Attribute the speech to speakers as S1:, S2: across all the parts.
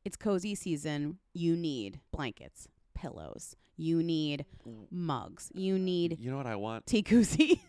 S1: It's cozy season. You need blankets, pillows. You need mugs. You need
S2: You know what I want?
S1: tea koozie.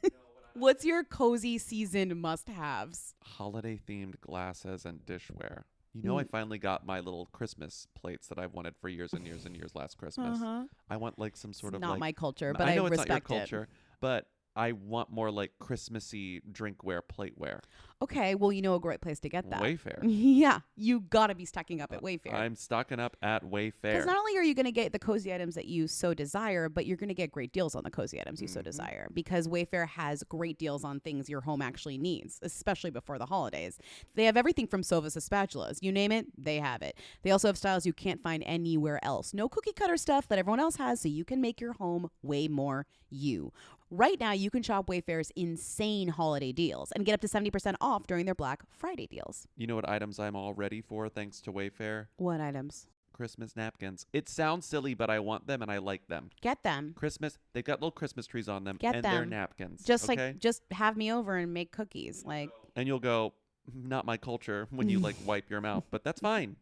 S1: What's your cozy season must-haves?
S2: Holiday-themed glasses and dishware. You know, I finally got my little Christmas plates that I've wanted for years and years and years last Christmas. I want like some sort
S1: It's
S2: of
S1: not
S2: like...
S1: my culture, but
S2: I know it's
S1: respect
S2: not your culture, but I want more like Christmassy drinkware, plateware.
S1: Okay, well, you know a great place to get that.
S2: Wayfair.
S1: Yeah, you got to be stocking up at Wayfair.
S2: I'm stocking up at Wayfair.
S1: Because not only are you going to get the cozy items that you so desire, but you're going to get great deals on the cozy items you so desire. Because Wayfair has great deals on things your home actually needs, especially before the holidays. They have everything from sofas to spatulas. You name it, they have it. They also have styles you can't find anywhere else. No cookie cutter stuff that everyone else has, so you can make your home way more you. Right now, you can shop Wayfair's insane holiday deals and get up to 70% off during their Black Friday deals.
S2: You know what items I'm all ready for thanks to Wayfair?
S1: What items?
S2: Christmas napkins. It sounds silly, but I want them and I like them.
S1: Get them.
S2: Christmas, they've got little Christmas trees on them.
S1: Get
S2: and
S1: them.
S2: They're napkins.
S1: Just
S2: okay?
S1: just have me over and make cookies. Like,
S2: and you'll go, not my culture, when you like wipe your mouth, but that's fine.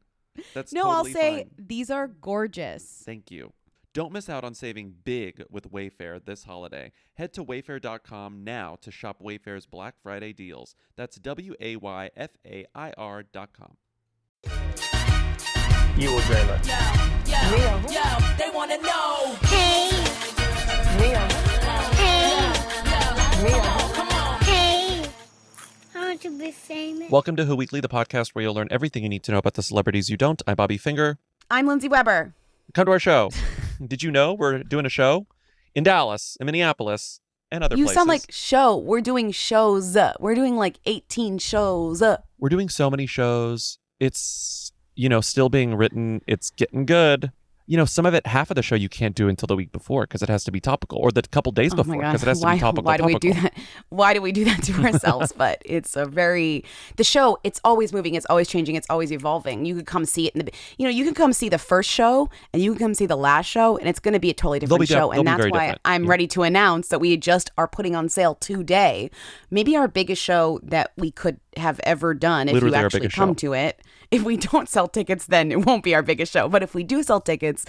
S2: That's
S1: no,
S2: totally
S1: I'll say
S2: fine.
S1: these are gorgeous.
S2: Thank you. Don't miss out on saving big with Wayfair this holiday. Head to wayfair.com now to shop Wayfair's Black Friday deals. That's WAYFAIR.com.
S3: You will dream it.
S4: Yo, they wanna know.
S5: Hey,
S3: Mia.
S5: hey,
S3: Mia.
S4: Come on.
S5: hey. I want to be famous.
S2: Welcome to Who Weekly, the podcast where you'll learn everything you need to know about the celebrities you don't. I'm Bobby Finger.
S1: I'm Lindsay Weber.
S2: Come to our show. Did you know we're doing a show in Dallas, in Minneapolis, and other
S1: You
S2: places?
S1: sound like show. We're doing shows. We're doing like 18 shows.
S2: We're doing so many shows. It's, still being written. It's getting good. Some of it, half of the show you can't do until the week before because it has to be topical, or the couple days
S1: Oh
S2: before
S1: my God.
S2: because it has to be topical.
S1: Why do we do that? Why do we do that to ourselves? But it's the show, it's always moving. It's always changing. It's always evolving. You could come see it you can come see the first show and you can come see the last show and it's going to be a totally different show. And that's why
S2: different.
S1: I'm ready to announce that we just are putting on sale today. Maybe our biggest show that we could have ever done if
S2: Literally
S1: you
S2: our
S1: actually
S2: biggest
S1: come
S2: show.
S1: to it. If we don't sell tickets, then it won't be our biggest show. But if we do sell tickets,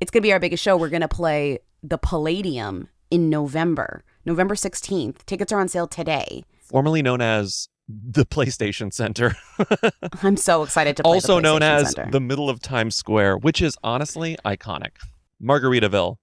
S1: it's going to be our biggest show. We're going to play the Palladium in November 16th. Tickets are on sale today.
S2: Formerly known as the PlayStation Center.
S1: I'm so excited to play
S2: Also
S1: the
S2: known
S1: PlayStation
S2: as
S1: Center.
S2: the middle of Times Square, which is honestly iconic. Margaritaville.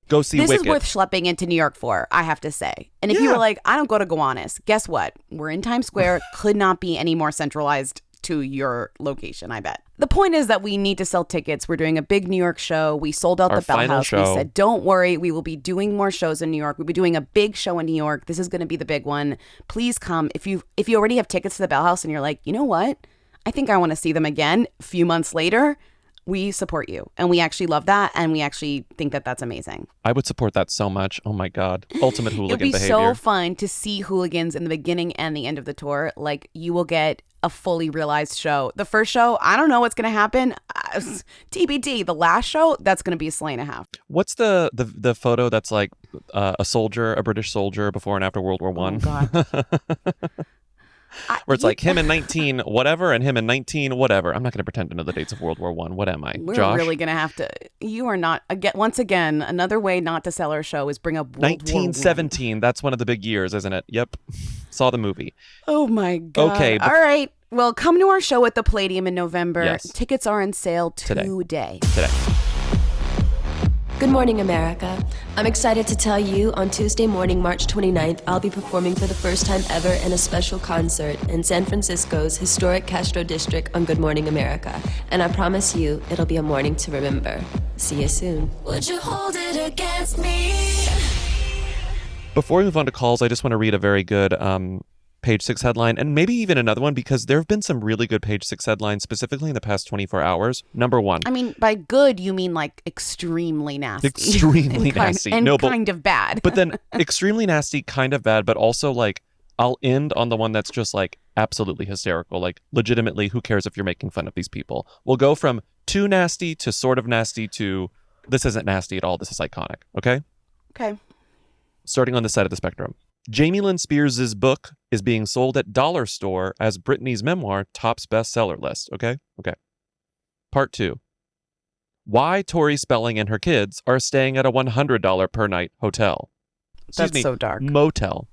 S2: Go see
S1: This
S2: Wicked.
S1: is worth schlepping into New York for, I have to say. And if you
S2: Yeah.
S1: were like, I don't go to Gowanus, guess what? We're in Times Square. Could not be any more centralized to your location, I bet. The point is that we need to sell tickets. We're doing a big New York show. We sold out
S2: Our
S1: the Bell
S2: final
S1: House.
S2: show.
S1: We said, don't worry. We will be doing more shows in New York. We'll be doing a big show in New York. This is going to be the big one. Please come. If you already have tickets to the Bell House and you're like, you know what? I think I want to see them again a few months later. We support you. And we actually love that. And we actually think that that's amazing.
S2: I would support that so much. Oh my God. Ultimate hooligan
S1: It'll be
S2: behavior.
S1: so fun to see hooligans in the beginning and the end of the tour. Like, you will get a fully realized show. The first show, I don't know what's going to happen. TBD. The last show, that's going to be a slay and a half.
S2: What's the photo that's like a soldier, a British soldier before and after World War One?
S1: Oh, God.
S2: Where it's like him in 19 whatever and him in 19 whatever. I'm not going to pretend to know the dates of World War One. What am I?
S1: We're
S2: Josh?
S1: really going to have to. You are not. Once again, another way not to sell our show is bring up World War I.
S2: 1917. That's one of the big years, isn't it? Yep. Saw the movie.
S1: Oh, my God.
S2: Okay,
S1: All right. Well, come to our show at the Palladium in November.
S2: Yes.
S1: Tickets are on sale today.
S2: Today.
S6: Good morning, America. I'm excited to tell you on Tuesday morning, March 29th, I'll be performing for the first time ever in a special concert in San Francisco's historic Castro District on Good Morning America. And I promise you, it'll be a morning to remember. See you soon.
S4: Would you hold it against me?
S2: Before we move on to calls, I just want to read a very good Page 6 headline, and maybe even another one, because there have been some really good Page 6 headlines, specifically in the past 24 hours. Number one.
S1: I mean, by good, you mean like extremely nasty.
S2: Extremely
S1: and
S2: nasty.
S1: And
S2: No, but-
S1: kind of bad.
S2: But then extremely nasty, kind of bad, but also like, I'll end on the one that's just like absolutely hysterical. Like, legitimately, who cares if you're making fun of these people? We'll go from too nasty to sort of nasty to this isn't nasty at all. This is iconic. Okay?
S1: Okay.
S2: Starting on this side of the spectrum. Jamie Lynn Spears' book is being sold at Dollar Store as Britney's memoir tops bestseller list. Okay? Part 2. Why Tori Spelling and her kids are staying at a $100 per night hotel.
S1: That's so dark.
S2: Motel.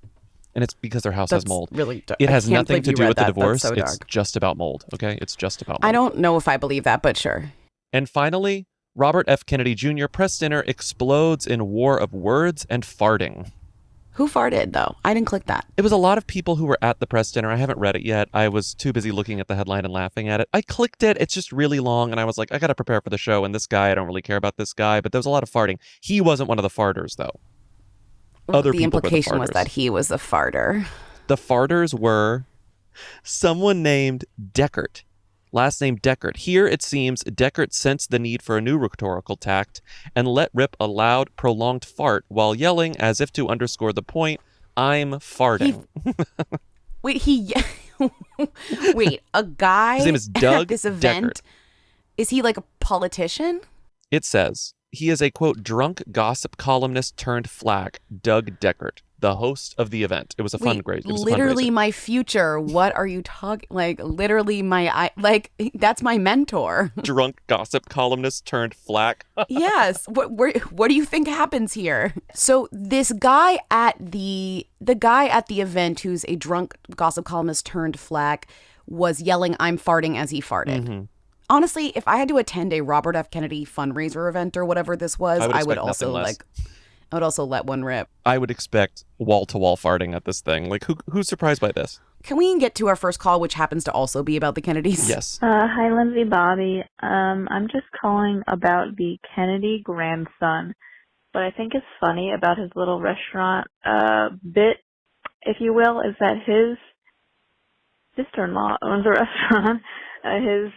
S2: And it's because their house has mold.
S1: Really dark.
S2: It has nothing to do with the
S1: That's
S2: divorce.
S1: so
S2: It's
S1: dark.
S2: just about mold, okay? It's just about mold.
S1: I don't know if I believe that, but sure.
S2: And finally, Robert F. Kennedy Jr. press dinner explodes in war of words and farting.
S1: Who farted, though? I didn't click that.
S2: It was a lot of people who were at the press dinner. I haven't read it yet. I was too busy looking at the headline and laughing at it. I clicked it. It's just really long. And I was like, I got to prepare for the show. And this guy, I don't really care about this guy. But there was a lot of farting. He wasn't one of the farters, though. Other
S1: the
S2: people
S1: implication
S2: were the
S1: was
S2: farters.
S1: that he was the farter.
S2: The farters were someone named Deckert. Last name Deckert. Here, it seems, Deckert sensed the need for a new rhetorical tact and let rip a loud, prolonged fart while yelling, as if to underscore the point, I'm farting.
S1: Wait, a guy
S2: His name is Doug
S1: at this event,
S2: Deckert.
S1: is he like a politician?
S2: It says, he is a, quote, drunk gossip columnist turned flag, Doug Deckert, the host of the event. It was a fundraiser.
S1: Literally my future. What are you talking? Like, literally that's my mentor.
S2: Drunk gossip columnist turned flag.
S1: Yes. What do you think happens here? So this guy at the event, who's a drunk gossip columnist turned flack, was yelling, "I'm farting" as he farted.
S2: Mm-hmm.
S1: Honestly, if I had to attend a Robert F. Kennedy fundraiser event or whatever this was, I would also let one rip.
S2: I would expect wall-to-wall farting at this thing. Like, who's surprised by this?
S1: Can we get to our first call, which happens to also be about the Kennedys?
S2: Yes.
S7: Hi, Lindsay, Bobby. I'm just calling about the Kennedy grandson. What I think is funny about his little restaurant bit, if you will, is that his sister-in-law owns a restaurant. His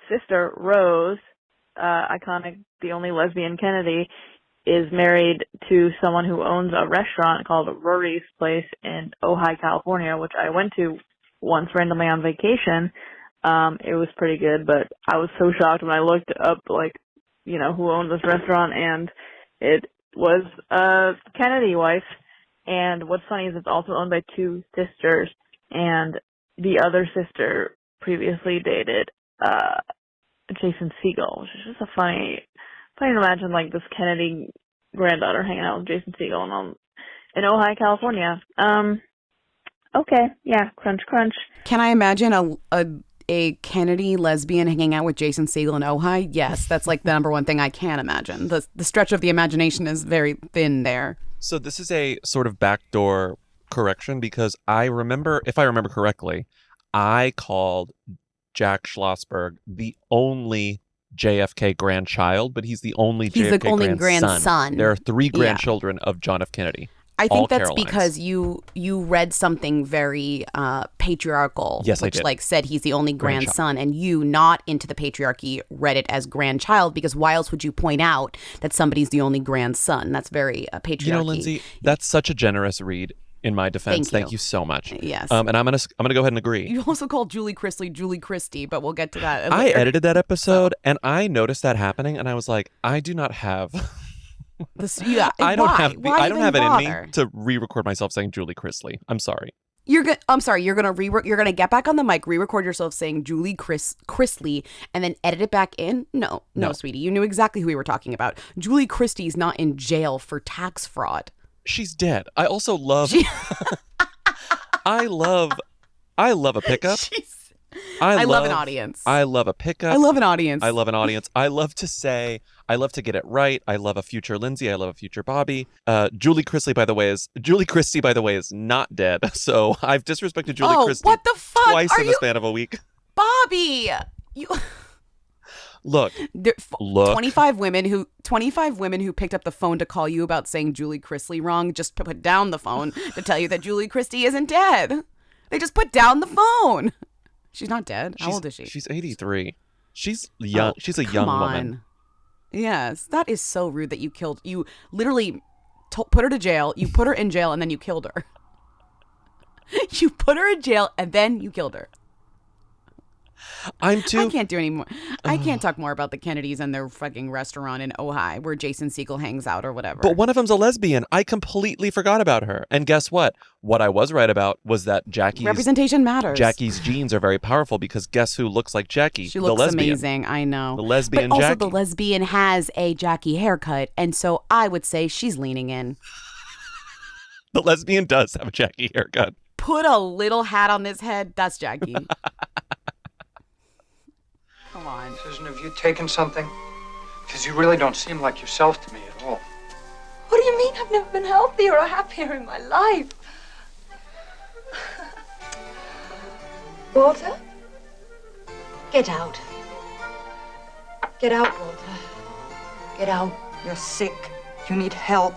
S7: sister, Rose, iconic, the only lesbian Kennedy, is married to someone who owns a restaurant called Rory's Place in Ojai, California, which I went to once randomly on vacation. It was pretty good, but I was so shocked when I looked up, who owned this restaurant, and it was a Kennedy wife. And what's funny is it's also owned by two sisters, and the other sister previously dated Jason Segel, which is just a funny to imagine, like, this Kennedy granddaughter hanging out with Jason Segel in Ojai, California. Okay, yeah, crunch, crunch.
S1: Can I imagine a Kennedy lesbian hanging out with Jason Segel in Ojai? Yes, that's like the number one thing I can imagine. The stretch of the imagination is very thin there.
S2: So this is a sort of backdoor correction, because I remember, if I remember correctly, I called Jack Schlossberg the only JFK grandchild, but he's the only JFK
S1: the only grandson.
S2: There are 3 grandchildren of John F. Kennedy.
S1: I think that's
S2: Carolines.
S1: because you read something very patriarchal,
S2: yes,
S1: which
S2: I did.
S1: like said he's the only grandson, and you, not into the patriarchy, read it as grandchild, because why else would you point out that somebody's the only grandson? That's very patriarchy.
S2: You know, Lindsay, that's such a generous read. In my defense, thank you so much.
S1: Yes,
S2: and I'm gonna go ahead and agree.
S1: You also called Julie Christie, but we'll get to that.
S2: I edited that episode, and I noticed that happening, and I was like, I do not have. I don't have it in me to re-record myself saying Julie Chrisley. I'm sorry.
S1: I'm sorry. You're gonna get back on the mic, re-record yourself saying Julie Chrisley, and then edit it back in. No, sweetie, you knew exactly who we were talking about. Julie Christie's not in jail for tax fraud.
S2: She's dead. I also love. I love a pickup.
S1: I love an audience.
S2: I love a pickup.
S1: I love an audience.
S2: I love an audience. I love to say. I love to get it right. I love a future Lindsay. I love a future Bobby. Julie Christie, by the way, is not dead. So I've disrespected Julie Christie.
S1: What the fuck?
S2: Twice in the span of a week.
S1: Bobby, you.
S2: Look.
S1: 25 women who picked up the phone to call you about saying Julie Chrisley wrong just put down the phone to tell you that Julie Christie isn't dead. They just put down the phone. She's not dead. How old is she?
S2: She's 83. She's young. She's a young woman.
S1: Yes, that is so rude that you literally put her to jail. You put her in jail and then you killed her. You put her in jail and then you killed her.
S2: I'm too.
S1: I can't do any more. I can't talk more about the Kennedys and their fucking restaurant in Ojai where Jason Segel hangs out or whatever.
S2: But one of them's a lesbian. I completely forgot about her. And guess what? What I was right about was that
S1: representation matters.
S2: Jackie's genes are very powerful because guess who looks like Jackie?
S1: She
S2: the
S1: looks
S2: lesbian.
S1: amazing. I know.
S2: The lesbian
S1: but also
S2: Jackie.
S1: the lesbian has a Jackie haircut, and so I would say she's leaning in.
S2: The lesbian does have a Jackie haircut.
S1: Put a little hat on this head. That's Jackie. Come on.
S8: Susan, have you taken something? Because you really don't seem like yourself to me at all.
S9: What do you mean? I've never been healthier or happier in my life. Walter? Get out. Get out, Walter. Get out. You're sick. You need help.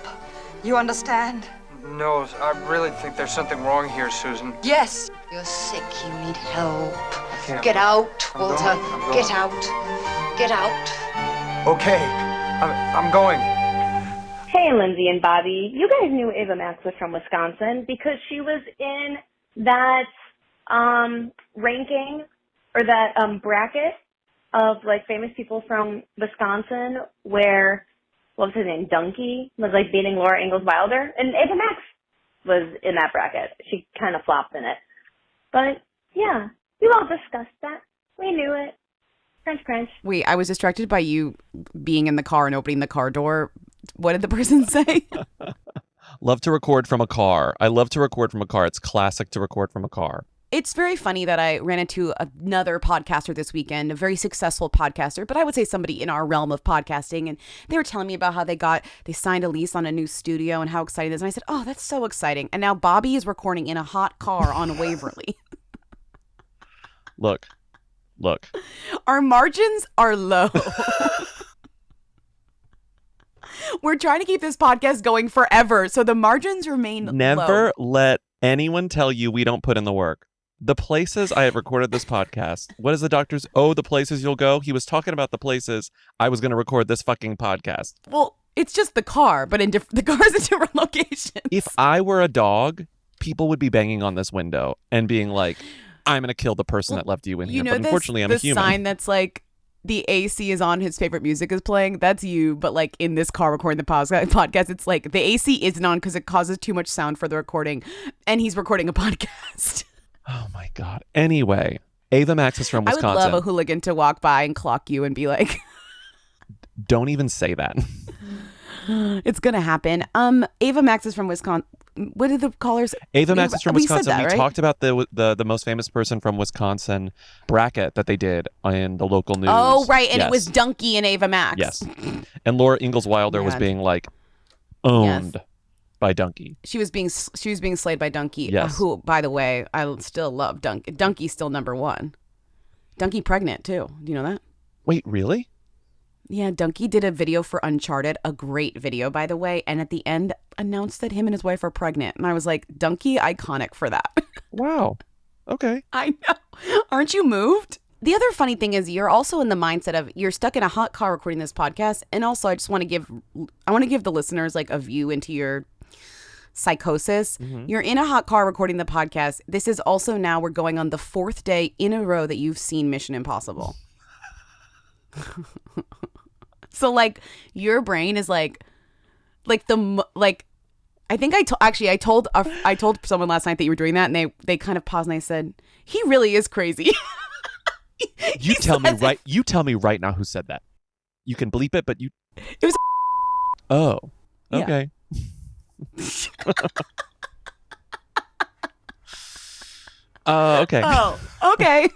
S9: You understand?
S8: No, I really think there's something wrong here, Susan.
S9: Yes. You're sick. You need help.
S8: can't.
S9: Get out,
S8: I'm
S9: Walter.
S8: going. I'm going.
S9: Get out. Get out.
S8: Okay, I'm going.
S7: Hey, Lindsay and Bobby. You guys knew Ava Max was from Wisconsin because she was in that ranking or that bracket of like famous people from Wisconsin where, what was his name, Dunkey was like beating Laura Ingalls Wilder, and Ava Max was in that bracket. She kind of flopped in it. But yeah, we all discussed that. We knew it. Crunch, crunch.
S1: Wait, I was distracted by you being in the car and opening the car door. What did the person say?
S2: Love to record from a car. I love to record from a car. It's classic to record from a car.
S1: It's very funny that I ran into another podcaster this weekend, a very successful podcaster, but I would say somebody in our realm of podcasting. And they were telling me about how they signed a lease on a new studio and how exciting it is. And I said, oh, that's so exciting. And now Bobby is recording in a hot car on Waverly.
S2: Look.
S1: Our margins are low. We're trying to keep this podcast going forever, so the margins remain
S2: Never
S1: low.
S2: let anyone tell you we don't put in the work. The places I have recorded this podcast, what is the doctor's? Oh, the places you'll go. He was talking about the places I was going to record this fucking podcast.
S1: Well, it's just the car, but the car's in different locations.
S2: If I were a dog, people would be banging on this window and being like, I'm going to kill the person that left you in here. But unfortunately, I'm a human.
S1: The sign that's like, the AC is on, his favorite music is playing. That's you, but like in this car recording the podcast, it's like the AC isn't on because it causes too much sound for the recording, and he's recording a podcast.
S2: Oh my God. Anyway, Ava Max is from Wisconsin.
S1: I would love a hooligan to walk by and clock you and be like,
S2: don't even say that.
S1: it's gonna happen. Ava Max is from Wisconsin. What did the callers?
S2: Ava Max is from Wisconsin.
S1: That, right?
S2: We talked about the most famous person from Wisconsin bracket that they did in the local news.
S1: Oh, right. And
S2: yes.
S1: It was Dunkey and Ava Max.
S2: Yes. And Laura Ingalls Wilder was being like owned by Dunkey.
S1: She was being slayed by Dunkey.
S2: Yes.
S1: Who, by the way, I still love Dunkey. Dunkey's still number one. Dunkey pregnant too. Do you know that?
S2: Wait, really?
S1: Yeah, Dunkey did a video for Uncharted, a great video, by the way, and at the end announced that him and his wife are pregnant. And I was like, Dunkey, iconic for that.
S2: Wow. Okay.
S1: I know. Aren't you moved? The other funny thing is you're also in the mindset of you're stuck in a hot car recording this podcast. And also I want to give the listeners like a view into your psychosis. Mm-hmm. You're in a hot car recording the podcast. This is also now we're going on the 4th day in a row that you've seen Mission Impossible. So like your brain is like I think I told someone last night that you were doing that, and they kind of paused and they said, he really is crazy.
S2: You tell me right now who said that. You can bleep it, but it
S1: was
S2: Oh. Okay. Okay.
S1: Oh, okay.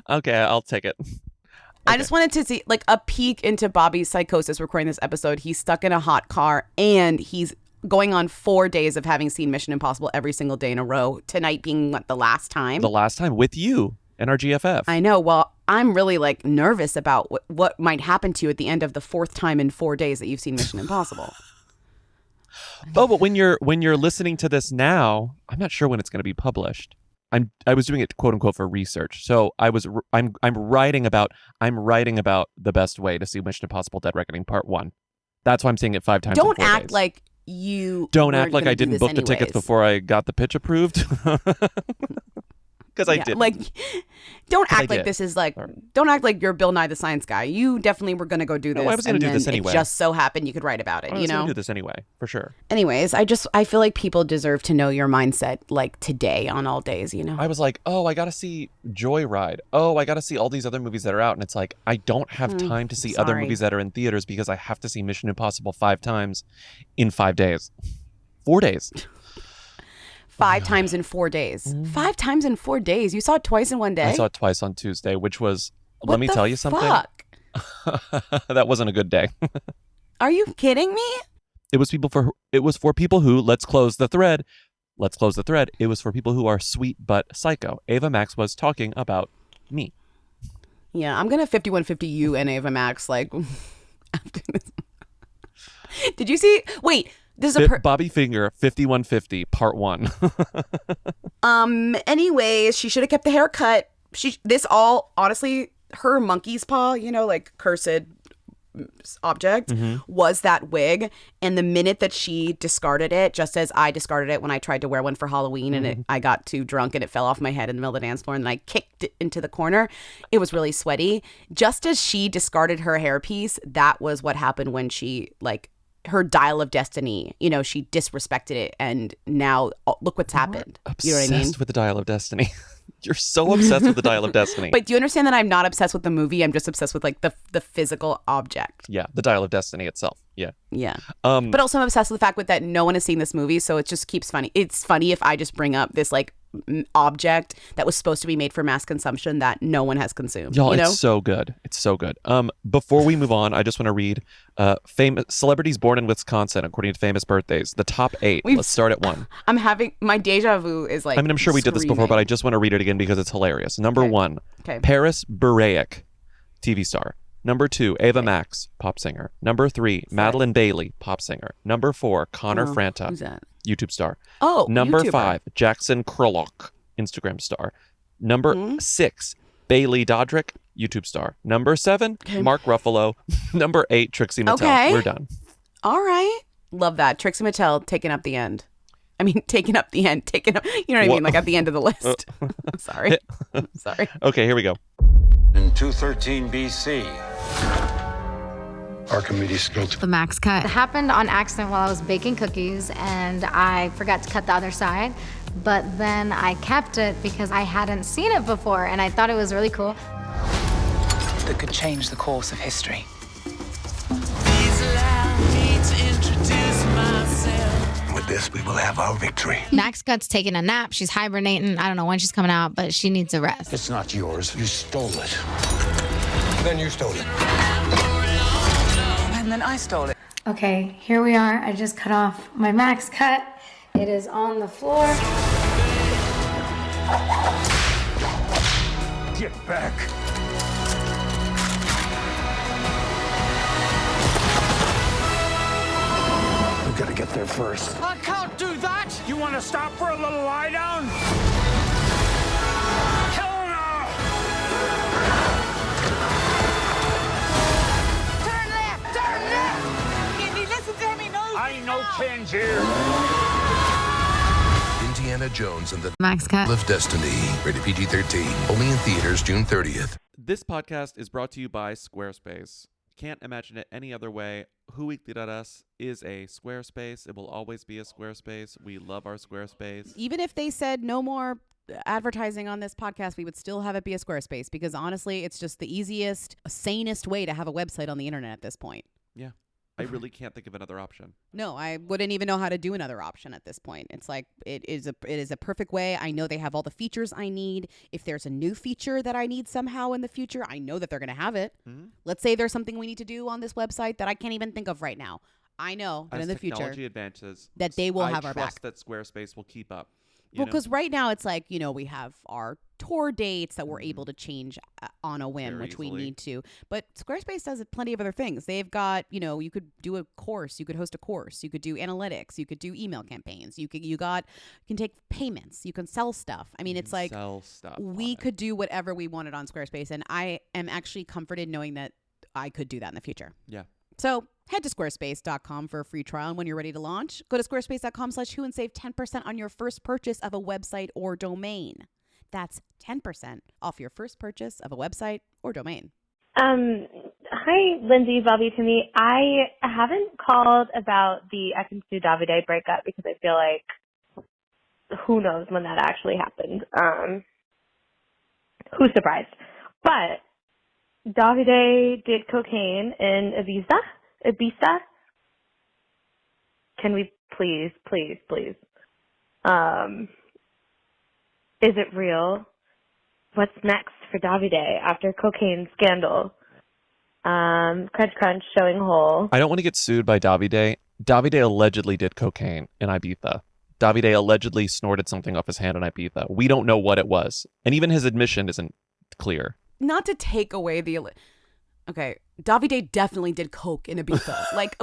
S2: Okay, I'll take it.
S1: I just wanted to see like a peek into Bobby's psychosis recording this episode. He's stuck in a hot car and he's going on 4 days of having seen Mission Impossible every single day in a row. Tonight being the last time.
S2: The last time with you and our GFF.
S1: I know. Well, I'm really like nervous about what might happen to you at the end of the 4th time in 4 days that you've seen Mission Impossible.
S2: Oh, but when you're listening to this now, I'm not sure when it's going to be published. I was doing it quote unquote for research. So I'm writing about the best way to see Mission Impossible Dead Reckoning Part 1. That's why I'm seeing it 5 times.
S1: Don't
S2: in 4
S1: act
S2: days.
S1: like you
S2: Don't act like I didn't book the tickets before I got the pitch approved. Because I did.
S1: Like, don't
S2: 'Cause I
S1: act like
S2: did.
S1: this is like,
S2: Sorry.
S1: don't act like you're Bill Nye the Science Guy. You definitely were going to go do this.
S2: No, I was going to do this anyway.
S1: It just so happened you could write about it,
S2: I was going to do this anyway, for sure.
S1: Anyways, I feel like people deserve to know your mindset like today on all days, you know?
S2: I was like, oh, I got to see Joyride. Oh, I got to see all these other movies that are out. And it's like, I don't have time to see other
S1: sorry.
S2: movies that are in theaters because I have to see Mission Impossible 5 times in 5 days. 4 days.
S1: 5 times in 4 days. 5 times in 4 days. You saw it twice in one day?
S2: I saw it twice on Tuesday, which was,
S1: What
S2: let me
S1: the
S2: tell you something.
S1: fuck?
S2: That wasn't a good day.
S1: Are you kidding me?
S2: It was for people who, let's close the thread. It was for people who are sweet but psycho. Ava Max was talking about me.
S1: Yeah, I'm going to 5150 you and Ava Max like after this. Did you see? Wait, this is a
S2: Bobby Finger 5150 part 1.
S1: Anyways, she should have kept the haircut. This all honestly, her monkey's paw, you know, like cursed object was that wig, and the minute that she discarded it, just as I discarded it when I tried to wear one for Halloween and I got too drunk and it fell off my head in the middle of the dance floor and then I kicked it into the corner, it was really sweaty. Just as she discarded her hairpiece, that was what happened when she like her dial of destiny, you know, she disrespected it, and now look what's happened. You know what I mean?
S2: Obsessed with the dial of destiny. You're so obsessed with the dial of destiny.
S1: But do you understand that I'm not obsessed with the movie? I'm just obsessed with like the physical object.
S2: Yeah, the dial of destiny itself. Yeah.
S1: Yeah. But also I'm obsessed with the fact that no one has seen this movie, so it just keeps funny. It's funny if I just bring up this like object that was supposed to be made for mass consumption that no one has consumed.
S2: Y'all,
S1: you know?
S2: it's so good. It's so good. Before we move on, I just want to read famous celebrities born in Wisconsin according to famous birthdays. The top 8. Let's start at 1.
S1: I'm having my deja vu is like,
S2: I mean, I'm sure we did this before, but I just want to read it again because it's hilarious. Number 1, Paris Bureyak, TV star. Number 2, Ava Max, pop singer. Number 3, Madeline Bailey, pop singer. Number 4, Connor Franta,
S1: who's that?
S2: YouTube star.
S1: Oh,
S2: Number
S1: YouTuber.
S2: 5, Jackson Krulok, Instagram star. Number 6, Bailey Dodrick, YouTube star. Number 7, Mark Ruffalo. Number 8, Trixie Mattel.
S1: Okay.
S2: We're done.
S1: All right. Love that. Trixie Mattel taking up the end. I mean, taking up the end. Taking up, you know what I mean? Like at the end of the list. Sorry. Sorry.
S2: Okay, here we go.
S10: In 213 BC,
S8: Archimedes built
S11: The Max cut. It happened on accident while I was baking cookies, and I forgot to cut the other side. But then I kept it because I hadn't seen it before, and I thought it was really cool.
S12: That could change the course of history.
S10: with this, we will have our victory.
S11: Max Cut's taking a nap. She's hibernating. I don't know when she's coming out, but she needs a rest.
S10: It's not yours. You stole it. Then you stole it.
S12: And then I stole it.
S11: Okay, here we are. I just cut off my Max Cut. It is on the floor.
S10: Get back. We gotta get there first.
S12: I can't do that!
S10: You want to stop for a little lie down? Hell no!
S12: Turn left! Turn left! Indy, listen to me, no!
S10: I ain't no Tangier.
S13: Indiana Jones and the
S11: Max Cut
S13: of Destiny. Rated PG-13. Only in theaters June 30th.
S2: This podcast is brought to you by Squarespace. Can't imagine it any other way. whyyyyyy is a Squarespace. It will always be a Squarespace. We love our Squarespace.
S1: Even if they said no more advertising on this podcast, we would still have it be a Squarespace because honestly, it's just the easiest, sanest way to have a website on the internet at this point.
S2: Yeah. I really can't think of another option.
S1: No, I wouldn't even know how to do another option at this point. It's like it is a perfect way. I know they have all the features I need. If there's a new feature that I need somehow in the future, I know that they're going to have it. Mm-hmm. Let's say there's something we need to do on this website that I can't even think of right now. I know that in the future
S2: advances,
S1: that they will have our back.
S2: I trust that Squarespace will keep up.
S1: Well, because right now it's like, you know, we have our tour dates that we're able to change on a whim,
S2: very
S1: which
S2: easily.
S1: we need to. But Squarespace does plenty of other things. They've got, you know, you could do a course, you could host a course, you could do analytics, you could do email campaigns, you can take payments, you can sell stuff. I mean, it's like
S2: sell stuff.
S1: We could do whatever we wanted on Squarespace, and I am actually comforted knowing that I could do that in the future.
S2: Yeah.
S1: So head to squarespace.com for a free trial. And when you're ready to launch, go to squarespace.com/who and save 10% on your first purchase of a website or domain. That's 10% off your first purchase of a website or domain.
S14: Hi, Lindsay, Bobby, Timmy. I haven't called about the Ekin-Su Davide breakup because I feel like who knows when that actually happened. Who's surprised? But Davide did cocaine in Ibiza. Can we please? Is it real? What's next for Davide after cocaine scandal? Crunch crunch, showing hole.
S2: I don't want to get sued by Davide. Davide allegedly did cocaine in Ibiza. Davide allegedly snorted something off his hand in Ibiza. We don't know what it was. And even his admission isn't clear.
S1: Not to take away the... Okay, Davide definitely did coke in Ibiza. Like,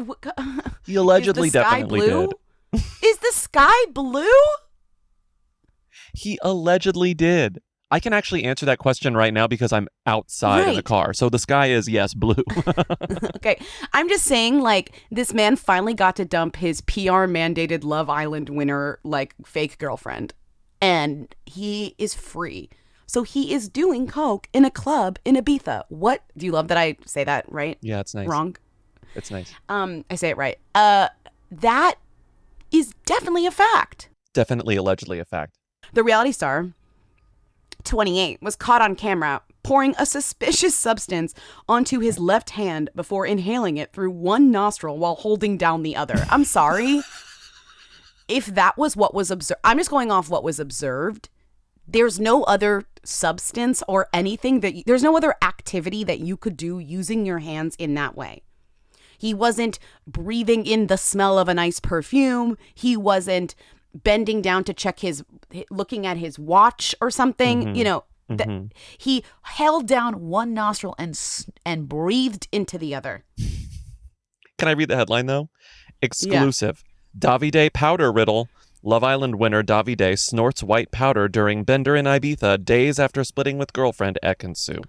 S2: he allegedly definitely did.
S1: Is the sky blue?
S2: He allegedly did. I can actually answer that question right now because I'm outside in the car. So the sky is, yes, blue.
S1: Okay. I'm just saying, like, this man finally got to dump his PR-mandated Love Island winner, like, fake girlfriend. And he is free. So he is doing coke in a club in Ibiza. What? Do you love that I say that right?
S2: Yeah, it's nice.
S1: Wrong?
S2: It's nice.
S1: I say it right. That is definitely a fact.
S2: Definitely allegedly a fact.
S1: The reality star, 28, was caught on camera pouring a suspicious substance onto his left hand before inhaling it through one nostril while holding down the other. I'm sorry. If that was what was observed, I'm just going off what was observed. There's no other substance or anything there's no other activity that you could do using your hands in that way. He wasn't breathing in the smell of a nice perfume. He wasn't bending down to check looking at his watch or something.
S2: Mm-hmm.
S1: You know, he held down one nostril and breathed into the other.
S2: Can I read the headline though? Exclusive. Yeah. Davide powder riddle. Love Island winner Davide snorts white powder during bender in Ibiza days after splitting with girlfriend Ekin-Su.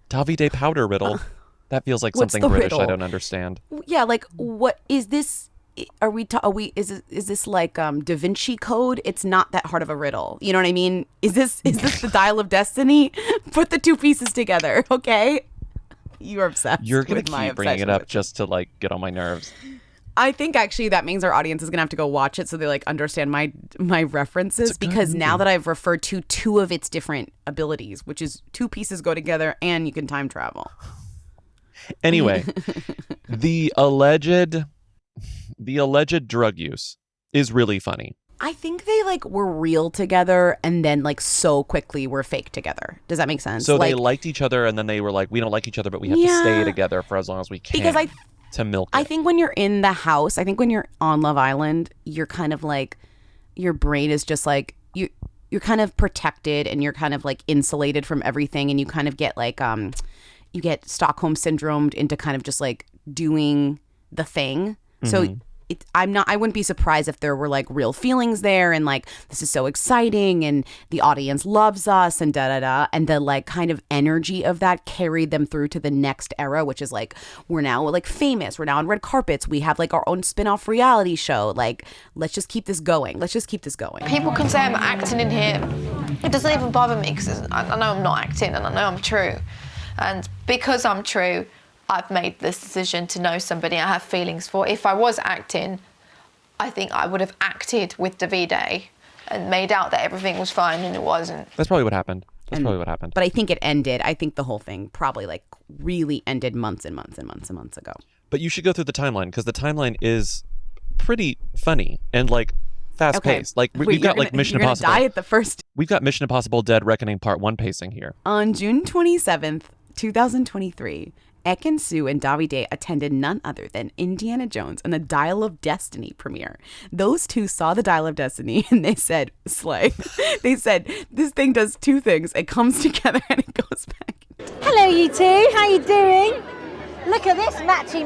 S2: Davide powder riddle. That feels like something British riddle? I don't understand.
S1: Yeah, like what is this? Is this like Da Vinci Code? It's not that hard of a riddle. You know what I mean? Is this the dial of destiny? Put the two pieces together, okay? You're obsessed.
S2: You're gonna keep bringing it up just to like get on my nerves.
S1: I think actually that means our audience is gonna have to go watch it so they like understand my references, because now that I've referred to two of its different abilities, which is two pieces go together and you can time travel.
S2: Anyway, the alleged drug use is really funny.
S1: I think they like were real together and then like so quickly were fake together. Does that make sense?
S2: So they liked each other and then they were like, we don't like each other, but we have to stay together for as long as we can.
S1: Because
S2: to milk
S1: I
S2: it.
S1: think when you're in the house, I think when you're on Love Island, you're kind of like, your brain is just like, you're kind of protected and you're kind of like insulated from everything, and you kind of get like you get Stockholm syndromed into kind of just like doing the thing. Mm-hmm. So I wouldn't be surprised if there were like real feelings there and like, this is so exciting and the audience loves us and and the like kind of energy of that carried them through to the next era, which is like, we're now like famous, we're now on red carpets, we have like our own spin-off reality show, like let's just keep this going.
S15: People can say I'm acting in here. It doesn't even bother me because I know I'm not acting and I know I'm true. And because I'm true, I've made this decision to know somebody I have feelings for. If I was acting, I think I would have acted with Davide and made out that everything was fine and it wasn't.
S2: That's probably what happened. But
S1: I think it ended. I think the whole thing probably like really ended months and months and months and months ago.
S2: But you should go through the timeline because the timeline is pretty funny and like fast paced. Like we've got like Mission Impossible.
S1: Die at the first.
S2: We've got Mission Impossible: Dead Reckoning Part 1 pacing here.
S1: On June 27th, 2023. Ekin-Su and Davide attended none other than Indiana Jones and the Dial of Destiny premiere. Those two saw the Dial of Destiny and they said, slay. They said, this thing does two things. It comes together and it goes back.
S16: Hello, you two. How you doing? Look at this matchy.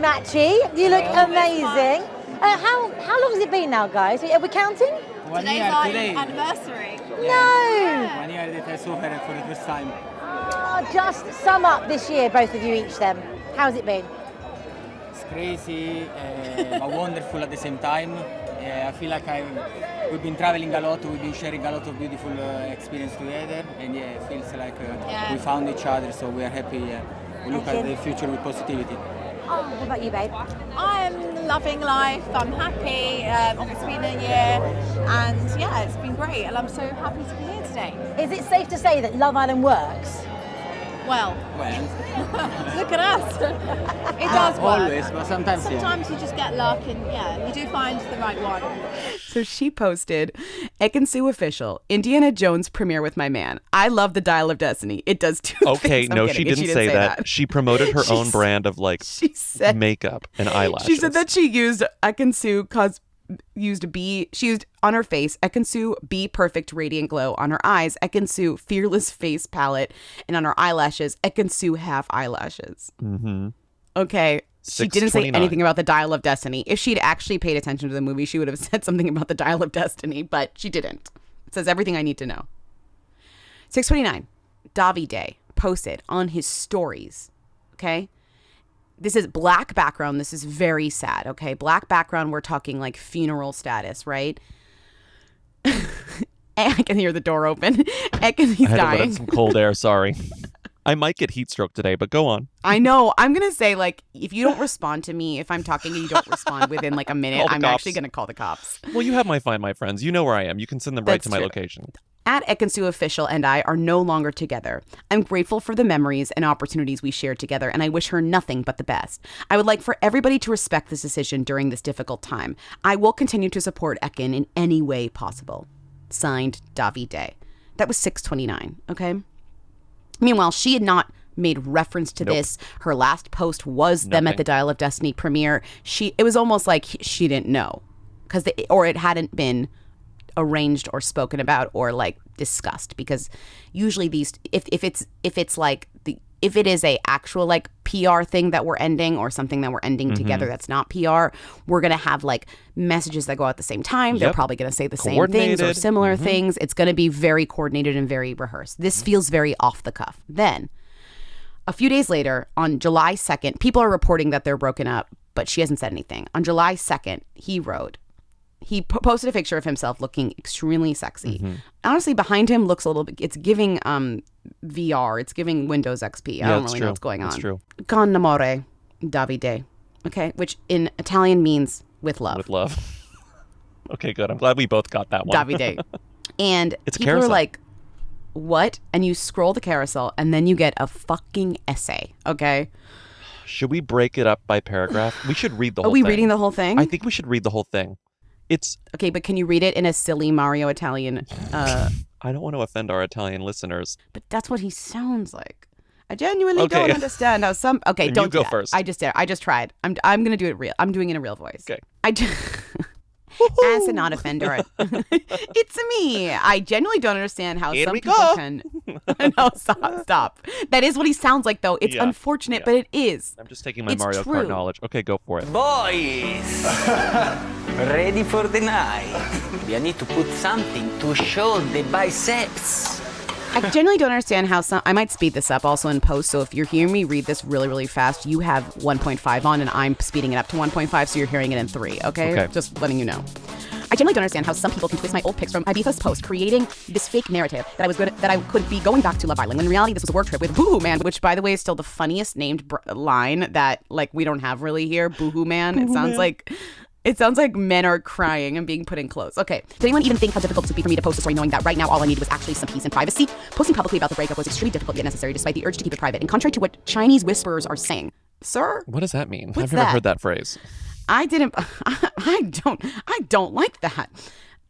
S16: You look amazing. How long has it been now, guys? Are we counting?
S17: Today's our anniversary.
S16: No!
S17: 1 year that I saw her for the first time.
S16: Oh, just sum up this year, both of you each then. How's it been?
S17: It's crazy, but wonderful at the same time. I feel like we've been traveling a lot, we've been sharing a lot of beautiful experience together, and it feels like we found each other, so we are happy. We look at the future with positivity.
S16: Oh, what about you, babe?
S18: I'm loving life, I'm happy, it's been a year, and yeah, it's been great, and I'm so happy to be here today.
S16: Is it safe to say that Love Island works?
S18: Well, look at us. It does work.
S17: Always, but sometimes
S18: you just get luck, and yeah, you do find the right one.
S1: So she posted, Ekin-Su official, Indiana Jones premiere with my man. I love the Dial of Destiny. It does two
S2: Okay,
S1: things.
S2: no, she didn't say that. She promoted her own brand of like makeup and eyelashes.
S1: She said that she used Ekin-Su she used on her face Ekin-Su Be Perfect Radiant Glow, on her eyes Ekin-Su Fearless Face Palette, and on her eyelashes Ekin-Su Half Eyelashes. Okay, she didn't say anything about the Dial of Destiny. If she'd actually paid attention to the movie, she would have said something about the Dial of Destiny, but she didn't. It says everything I need to know. 6:29, Davide posted on his stories, okay? This is black background. This is very sad, okay? Black background, we're talking like funeral status, right? I can hear the door open. He's
S2: I had to let
S1: dying.
S2: in some cold air, sorry. I might get heat stroke today, but go on.
S1: I know. I'm going to say, like, if you don't respond to me, if I'm talking and you don't respond within like a minute, I'm actually going to call the cops.
S2: Well, you have my Find My Friends. You know where I am. You can send them right to my location.
S1: At Ekin-Su Official and I are no longer together. I'm grateful for the memories and opportunities we shared together, and I wish her nothing but the best. I would like for everybody to respect this decision during this difficult time. I will continue to support Ekin in any way possible. Signed, Davide. That was 6:29, okay? Meanwhile, she had not made reference to this. Her last post was them at the Dial of Destiny premiere. It was almost like she didn't know, or it hadn't been arranged or spoken about or like discussed, because usually these if it is a actual like PR thing that we're ending or something that we're ending together that's not PR, we're gonna have like messages that go out at the same time. They're probably gonna say the same things or similar things. It's gonna be very coordinated and very rehearsed. This feels very off the cuff. Then a few days later, on July 2nd, people are reporting that they're broken up, but she hasn't said anything. On July 2nd, he posted a picture of himself looking extremely sexy. Honestly, behind him looks a little bit, it's giving VR, it's giving Windows XP. I don't really know what's going on.
S2: That's true.
S1: Con amore, Davide. Okay, which in Italian means with love.
S2: With love. Okay, good. I'm glad we both got that one.
S1: Davide. And
S2: it's
S1: people are like, what? And you scroll the carousel and then you get a fucking essay, okay?
S2: Should we break it up by paragraph? We should read the whole thing.
S1: Are we reading the whole thing?
S2: I think we should read the whole thing. It's
S1: okay, but can you read it in a silly Mario Italian?
S2: I don't want to offend our Italian listeners.
S1: But that's what he sounds like. I genuinely don't understand how some. Okay,
S2: then
S1: don't
S2: you go
S1: do that.
S2: first.
S1: I just did. I just tried. I'm gonna do it real. I'm doing it in a real voice.
S2: Okay.
S1: As a not offender, it's me. I genuinely don't understand how some people can. No, stop. That is what he sounds like, though. It's unfortunate, but it is.
S2: I'm just taking my Mario Kart knowledge. Okay, go for it.
S19: Boys, ready for the night. You need to put something to show the biceps.
S1: I genuinely don't understand how some. I might speed this up also in post. So if you're hearing me read this really, really fast, you have 1.5 on, and I'm speeding it up to 1.5, so you're hearing it in 3. Okay? Just letting you know. I genuinely don't understand how some people can twist my old pics from Ibiza's post, creating this fake narrative that I could be going back to Love Island, when in reality this was a work trip with Boohoo Man, which, by the way, is still the funniest named line that like we don't have really here. Boohoo Man. It sounds like men are crying and being put in clothes. Okay. Did anyone even think how difficult this would be for me to post a story knowing that right now all I needed was actually some peace and privacy? Posting publicly about the breakup was extremely difficult yet necessary despite the urge to keep it private, and contrary to what Chinese whisperers are saying. Sir?
S2: What does that mean?
S1: What's
S2: I've never
S1: that?
S2: heard that phrase.
S1: I don't like that.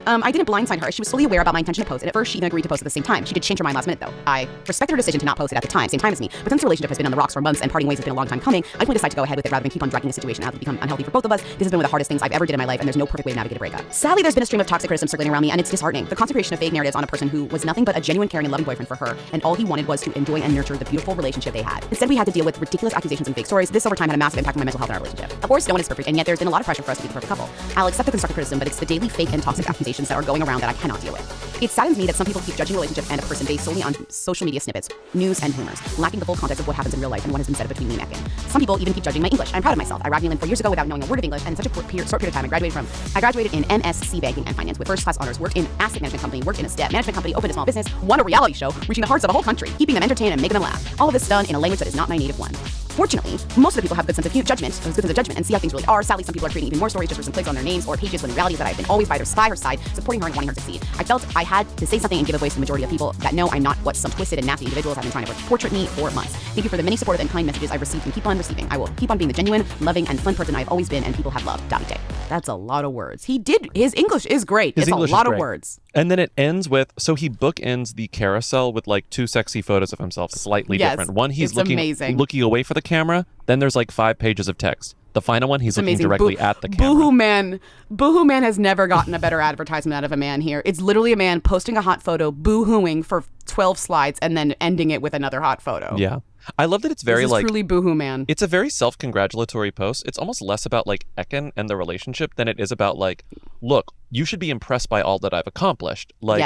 S1: I didn't blindside her. She was fully aware about my intention to post, and at first she even agreed to post at the same time. She did change her mind last minute, though. I respected her decision to not post it at the same time as me. But since the relationship has been on the rocks for months and parting ways has been a long time coming, I decided to go ahead with it rather than keep on dragging the situation out and become unhealthy for both of us. This has been one of the hardest things I've ever did in my life, and there's no perfect way to navigate a breakup. Sadly, there's been a stream of toxic criticism circulating around me, and it's disheartening. The concentration of fake narratives on a person who was nothing but a genuine, caring, and loving boyfriend for her, and all he wanted was to enjoy and nurture the beautiful relationship they had. Instead, we had to deal with ridiculous accusations and fake stories. This over time had a massive impact on my mental health and our relationship. Of course, no one is perfect, and yet there's been a lot of pressure for us to be the perfect couple. I'll accept the constructive criticism, but it's the daily fake and toxic accusations that are going around that I cannot deal with. It saddens me that some people keep judging a relationship and a person based solely on social media snippets, news, and rumors, lacking the full context of what happens in real life and what has been said between me and Ekin. Some people even keep judging my English. I'm proud of myself. I arrived in England 4 years ago without knowing a word of English, and in such a short period of time, I graduated in MSc Banking and Finance with first-class honors, worked in asset management company, worked in a debt management company, opened a small business, won a reality show, reaching the hearts of a whole country, keeping them entertained and making them laugh. All of this done in a language that is not my native one. Fortunately, most of the people have a good sense of judgment, and see how things really are. Sadly, some people are creating even more stories just for some clicks on their names or pages, when the reality is that I've been always by her side, supporting her and wanting her to succeed. I felt I had to say something and give a voice to the majority of people that know I'm not what some twisted and nasty individuals have been trying to portrait me for months. Thank you for the many supportive and kind messages I've received and keep on receiving. I will keep on being the genuine, loving, and fun person I've always been and people have loved. Davide. That's a lot of words. His English is great. It's a lot of words.
S2: And then it ends with, so he bookends the carousel with like 2 sexy photos of himself, slightly different. One, he's looking away for the camera. Then there's like 5 pages of text. The final one, he's looking directly at the camera.
S1: Boohoo Man has never gotten a better advertisement out of a man here. It's literally a man posting a hot photo, boo-hooing for 12 slides, and then ending it with another hot photo.
S2: Yeah. I love that it's very
S1: this is truly Boohoo Man.
S2: It's a very self-congratulatory post. It's almost less about like Ekin and the relationship than it is about like, look, you should be impressed by all that I've accomplished. Like,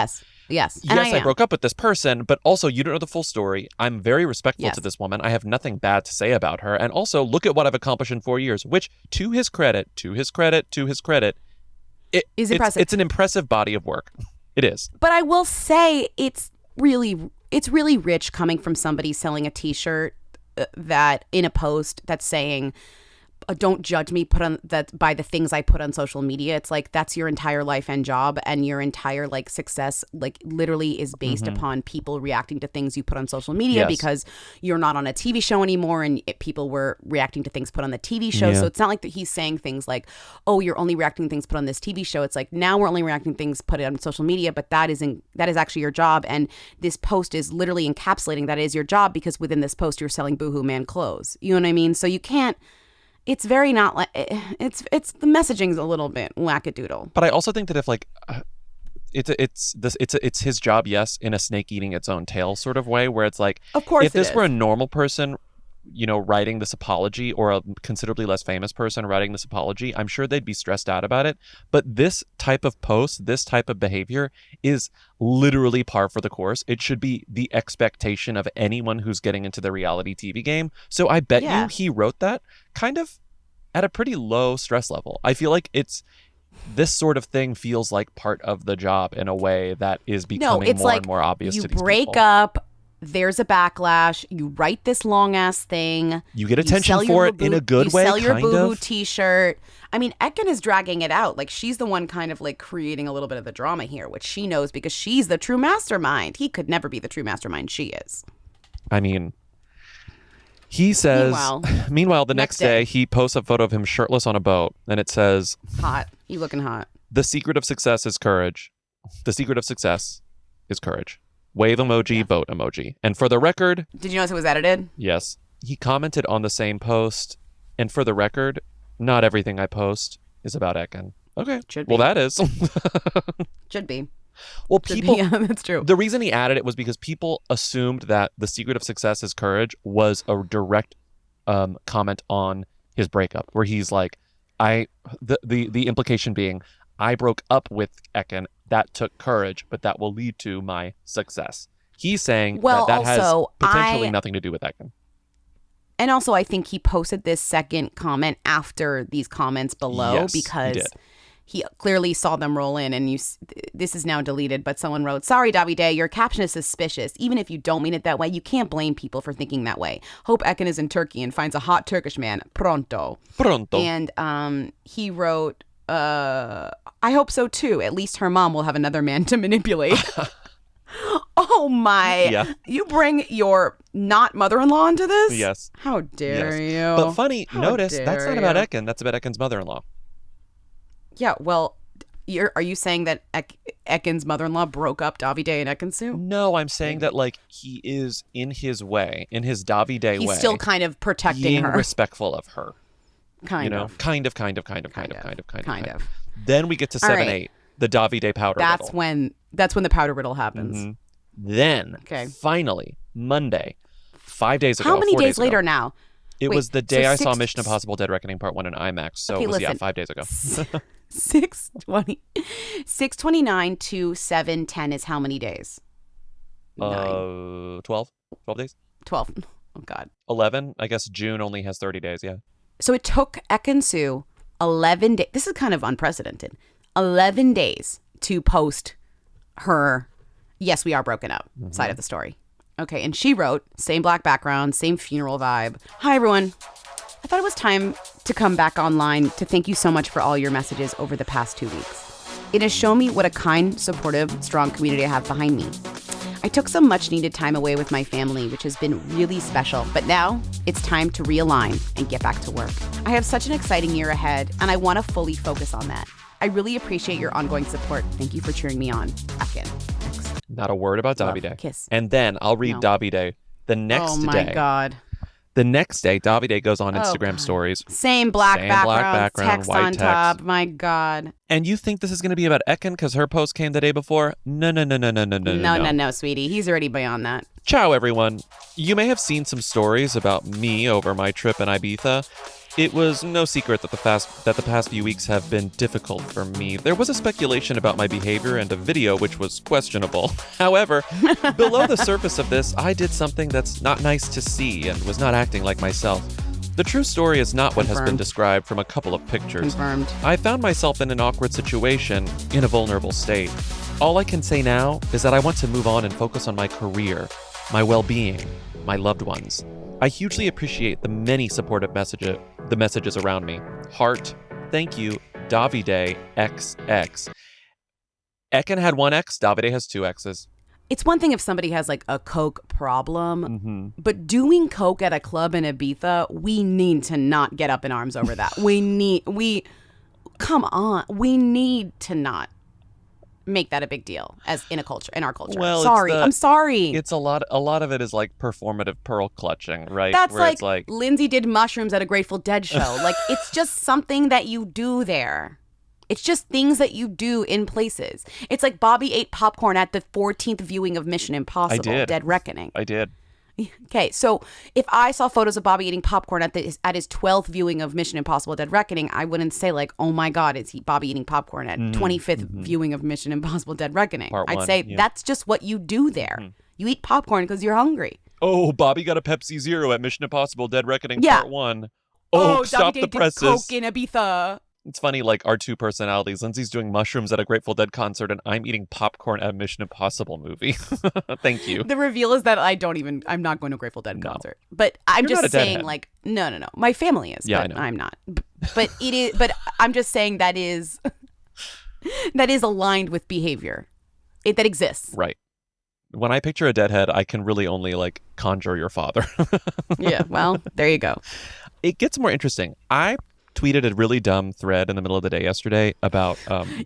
S1: Yes,
S2: I broke up with this person, but also you don't know the full story. I'm very respectful to this woman. I have nothing bad to say about her. And also look at what I've accomplished in 4 years, which to his credit,
S1: is impressive.
S2: It's an impressive body of work. It is.
S1: But I will say it's really rich coming from somebody selling a t-shirt that in a post that's saying, don't judge me by the things I put on social media. It's like that's your entire life and job, and your entire like success like literally is based upon people reacting to things you put on social media because you're not on a TV show anymore, and people were reacting to things put on the TV show. So it's not like that he's saying things like, oh, you're only reacting to things put on this TV show. It's like, now we're only reacting to things put on social media, but that is actually your job, and this post is literally encapsulating that is your job, because within this post you're selling Boohoo Man clothes. You know what I mean? So you can't. It's very not like it's the messaging's a little bit wackadoodle.
S2: But I also think that if like it's his job, yes, in a snake eating its own tail sort of way, where it's like,
S1: of course,
S2: if this were a normal person, you know, writing this apology, or a considerably less famous person writing this apology, I'm sure they'd be stressed out about it. But this type of post, this type of behavior is literally par for the course. It should be the expectation of anyone who's getting into the reality TV game. So I bet you he wrote that kind of at a pretty low stress level. I feel like this sort of thing feels like part of the job in a way that is becoming more and more obvious to these people.
S1: You break up, there's a backlash, you write this long ass thing,
S2: you get attention for it in a good way,
S1: you sell your
S2: kind
S1: Boohoo
S2: of
S1: t-shirt. I mean, Ekin is dragging it out. Like, she's the one kind of like creating a little bit of the drama here, which she knows because she's the true mastermind. He could never be the true mastermind she is.
S2: I mean, he says, meanwhile, the next day, he posts a photo of him shirtless on a boat, and it says,
S1: hot. You looking hot.
S2: The secret of success is courage. The secret of success is courage. Wave emoji, boat emoji. And for the record...
S1: Did you notice it was edited?
S2: Yes. He commented on the same post, and for the record, not everything I post is about Ekin. Okay.
S1: Should be.
S2: Well, that is.
S1: Should be.
S2: Well, people,
S1: yeah, that's true.
S2: The reason he added it was because people assumed that the secret of success is courage was a direct comment on his breakup, where he's like, the implication being, I broke up with Ekin, that took courage, but that will lead to my success. He's saying that has potentially nothing to do with Ekin.
S1: And also, I think he posted this second comment after these comments below, because he clearly saw them roll in, and this is now deleted, but someone wrote, "Sorry, Davide, your caption is suspicious. Even if you don't mean it that way, you can't blame people for thinking that way. Hope Ekin is in Turkey and finds a hot Turkish man. Pronto." And he wrote, I hope so too. At least her mom will have another man to manipulate. Oh my.
S2: Yeah.
S1: You bring your not mother-in-law into this?
S2: Yes.
S1: How dare you?
S2: But funny, notice that's not about Ekin. That's about Ekin's mother-in-law.
S1: Yeah, well, are you saying that Ekin's mother-in-law broke up Davide and Ekin-Su?
S2: No, I'm saying that like he is in his way, in his Davide way.
S1: He's still kind of protecting her.
S2: Being respectful of her.
S1: Kind of.
S2: Kind of. Then we get to 7-8, the Davide powder riddle.
S1: That's when the powder riddle happens.
S2: Mm-hmm. Then, finally, Monday, 5 days ago.
S1: How many days later now?
S2: It
S1: Wait,
S2: was the day
S1: so
S2: I saw Mission Impossible Dead Reckoning Part 1 in IMAX. So
S1: Okay,
S2: it was,
S1: listen.
S2: 5 days ago.
S1: 6/29 to 7/10 is how many days?
S2: 12? 12 days?
S1: 12. Oh, God.
S2: 11? I guess June only has 30 days, yeah.
S1: So it took Ekin-Su 11 days. This is kind of unprecedented. 11 days to post her, yes, we are broken up side of the story. Okay, and she wrote, same black background, same funeral vibe. Hi, everyone. I thought it was time to come back online to thank you so much for all your messages over the past 2 weeks. It has shown me what a kind, supportive, strong community I have behind me. I took some much needed time away with my family, which has been really special, but now it's time to realign and get back to work. I have such an exciting year ahead, and I want to fully focus on that. I really appreciate your ongoing support. Thank you for cheering me on. Ekin.
S2: Not a word about
S1: Love.
S2: Davide.
S1: Kiss.
S2: And then I'll read Davide the next day.
S1: Oh my God.
S2: The next day, Davide goes on
S1: Oh,
S2: Instagram
S1: God.
S2: stories.
S1: Same black background, text
S2: white
S1: on
S2: text.
S1: top. My God.
S2: And you think this is going to be about Ekin because her post came the day before? No,
S1: Sweetie. He's already beyond that.
S2: Ciao, everyone. You may have seen some stories about me over my trip in Ibiza. It was no secret that the past few weeks have been difficult for me. There was a speculation about my behavior and a video which was questionable. However, below the surface of this, I did something that's not nice to see and was not acting like myself. The true story is not what has been described from a couple of pictures.
S1: Confirmed.
S2: I found myself in an awkward situation, in a vulnerable state. All I can say now is that I want to move on and focus on my career, my well-being, my loved ones. I hugely appreciate the many supportive messages around me. Heart, thank you, Davide XX. Ekin had 1 X, Davide has 2 X's.
S1: It's one thing if somebody has like a coke problem, but doing coke at a club in Ibiza, we need to not get up in arms over that. We need to not make that a big deal as in our culture.
S2: Well,
S1: I'm sorry.
S2: It's a lot of it is like performative pearl clutching, right?
S1: That's
S2: where it's
S1: like Lindsay did mushrooms at a Grateful Dead show. Like, it's just something that you do there. It's just things that you do in places. It's like Bobby ate popcorn at the 14th viewing of Mission Impossible, Dead Reckoning.
S2: I did.
S1: Okay, so if I saw photos of Bobby eating popcorn at his 12th viewing of Mission Impossible Dead Reckoning, I wouldn't say like, oh my God, is Bobby eating popcorn at 25th viewing of Mission Impossible Dead Reckoning? I'd say that's just what you do there. You eat popcorn because you're hungry.
S2: Oh, Bobby got a Pepsi Zero at Mission Impossible Dead Reckoning Part 1. Oh, stop the presses.
S1: Coke in Ibiza.
S2: It's funny, like our two personalities. Lindsay's doing mushrooms at a Grateful Dead concert, and I'm eating popcorn at a Mission Impossible movie. Thank you.
S1: The reveal is that I'm not going to a Grateful Dead concert. But I'm just saying, like, no. My family is, but I know. I'm not. But it is. But I'm just saying that is aligned with behavior that exists.
S2: Right. When I picture a deadhead, I can really only like conjure your father.
S1: Yeah. Well, there you go.
S2: It gets more interesting. I tweeted a really dumb thread in the middle of the day yesterday about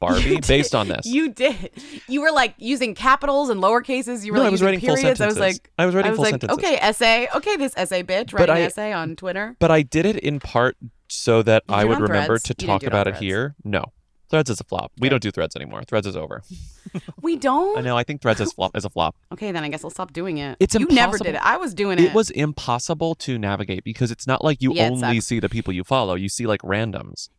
S2: Barbie based on this.
S1: You did. You were like using capitals and lower cases. You were
S2: I was writing full
S1: periods.
S2: sentences. I was writing full sentences.
S1: Okay, essay. Okay, this essay bitch writing an essay on Twitter.
S2: But I did it in part so that I would remember
S1: Threads?
S2: to talk about it here. No. Threads is a flop. We don't do Threads anymore. Threads is over.
S1: We don't?
S2: I know. I think Threads is a flop.
S1: Okay, then I guess I'll stop doing it.
S2: It's impossible.
S1: You never did it. I was doing it.
S2: It was impossible to navigate because it's not like you only see the people you follow. You see like randoms.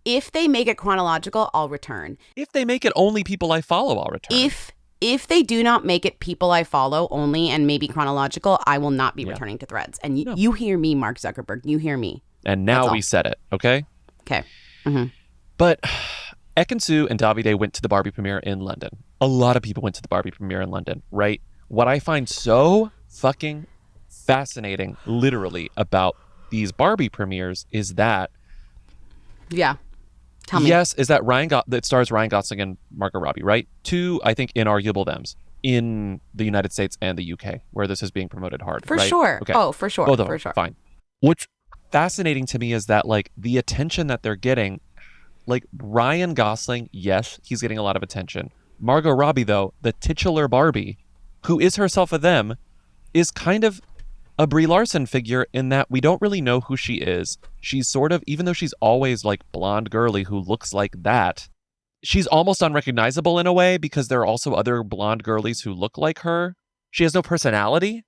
S1: If they make it chronological, I'll return.
S2: If they make it only people I follow, I'll return.
S1: If they do not make it people I follow only and maybe chronological, I will not be returning to Threads. And you hear me, Mark Zuckerberg. You hear me.
S2: And now we said it, okay?
S1: Okay. Mm-hmm.
S2: But Ekin-Su and Davide went to the Barbie premiere in London. A lot of people went to the Barbie premiere in London, right? What I find so fucking fascinating, literally, about these Barbie premieres is that...
S1: Yeah. Tell me.
S2: Yes, is that that stars Ryan Gosling and Margot Robbie, right? Two, I think, inarguable thems in the United States and the UK, where this is being promoted hard.
S1: For
S2: right?
S1: sure.
S2: Okay.
S1: Oh, for sure.
S2: Both of
S1: for
S2: them.
S1: sure.
S2: Fine. What's fascinating to me is that, like, the attention that they're getting, like, Ryan Gosling, yes, he's getting a lot of attention. Margot Robbie, though, the titular Barbie, who is herself a them, is kind of a Brie Larson figure in that we don't really know who she is. She's sort of, even though she's always like blonde girly who looks like that, she's almost unrecognizable in a way because there are also other blonde girlies who look like her. She has no personality.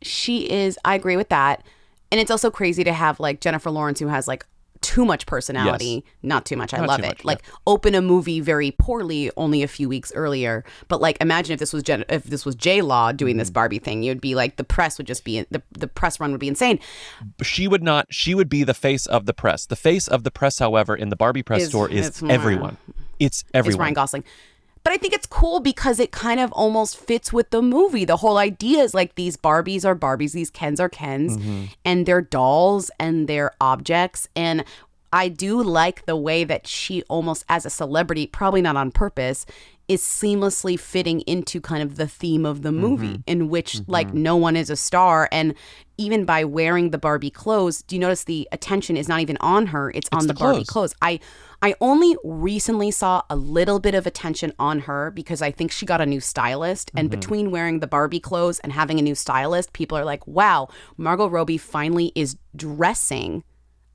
S1: She is, I agree with that. And it's also crazy to have like Jennifer Lawrence, who has like too much personality.
S2: Yes.
S1: Not too much. I
S2: Not
S1: love
S2: too
S1: it.
S2: much,
S1: Like open a movie very poorly only a few weeks earlier. But like imagine if this was J-Law doing this Barbie thing, you'd be like the press would just be the press run would be insane.
S2: She would not. She would be the face of the press. The face of the press, however, in the Barbie press store is everyone. It's everyone.
S1: It's Ryan Gosling. But I think it's cool because it kind of almost fits with the movie. The whole idea is like these Barbies are Barbies, these Kens are Kens, and they're dolls and they're objects. And I do like the way that she almost as a celebrity, probably not on purpose, is seamlessly fitting into kind of the theme of the movie in which like no one is a star. And even by wearing the Barbie clothes, do you notice the attention is not even on her, it's on the Barbie clothes. I only recently saw a little bit of attention on her because I think she got a new stylist. And between wearing the Barbie clothes and having a new stylist, people are like, wow, Margot Robbie finally is dressing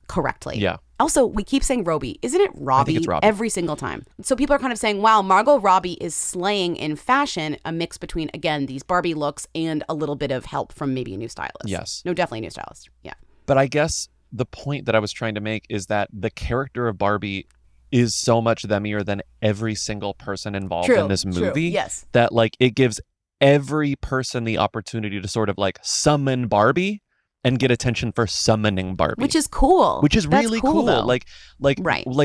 S1: correctly.
S2: Yeah.
S1: Also, we keep saying Robbie. Isn't it Robbie?
S2: I think it's Robbie.
S1: Every single time. So people are kind of saying, wow, Margot Robbie is slaying in fashion, a mix between, again, these Barbie looks and a little bit of help from maybe a new stylist.
S2: Yes.
S1: No, definitely a new stylist. Yeah.
S2: But I guess the point that I was trying to make is that the character of Barbie is so much themier than every single person involved in this movie.
S1: Yes.
S2: That like it gives every person the opportunity to sort of like summon Barbie and get attention for summoning Barbie,
S1: Which is cool.
S2: which is really cool.
S1: though.
S2: Like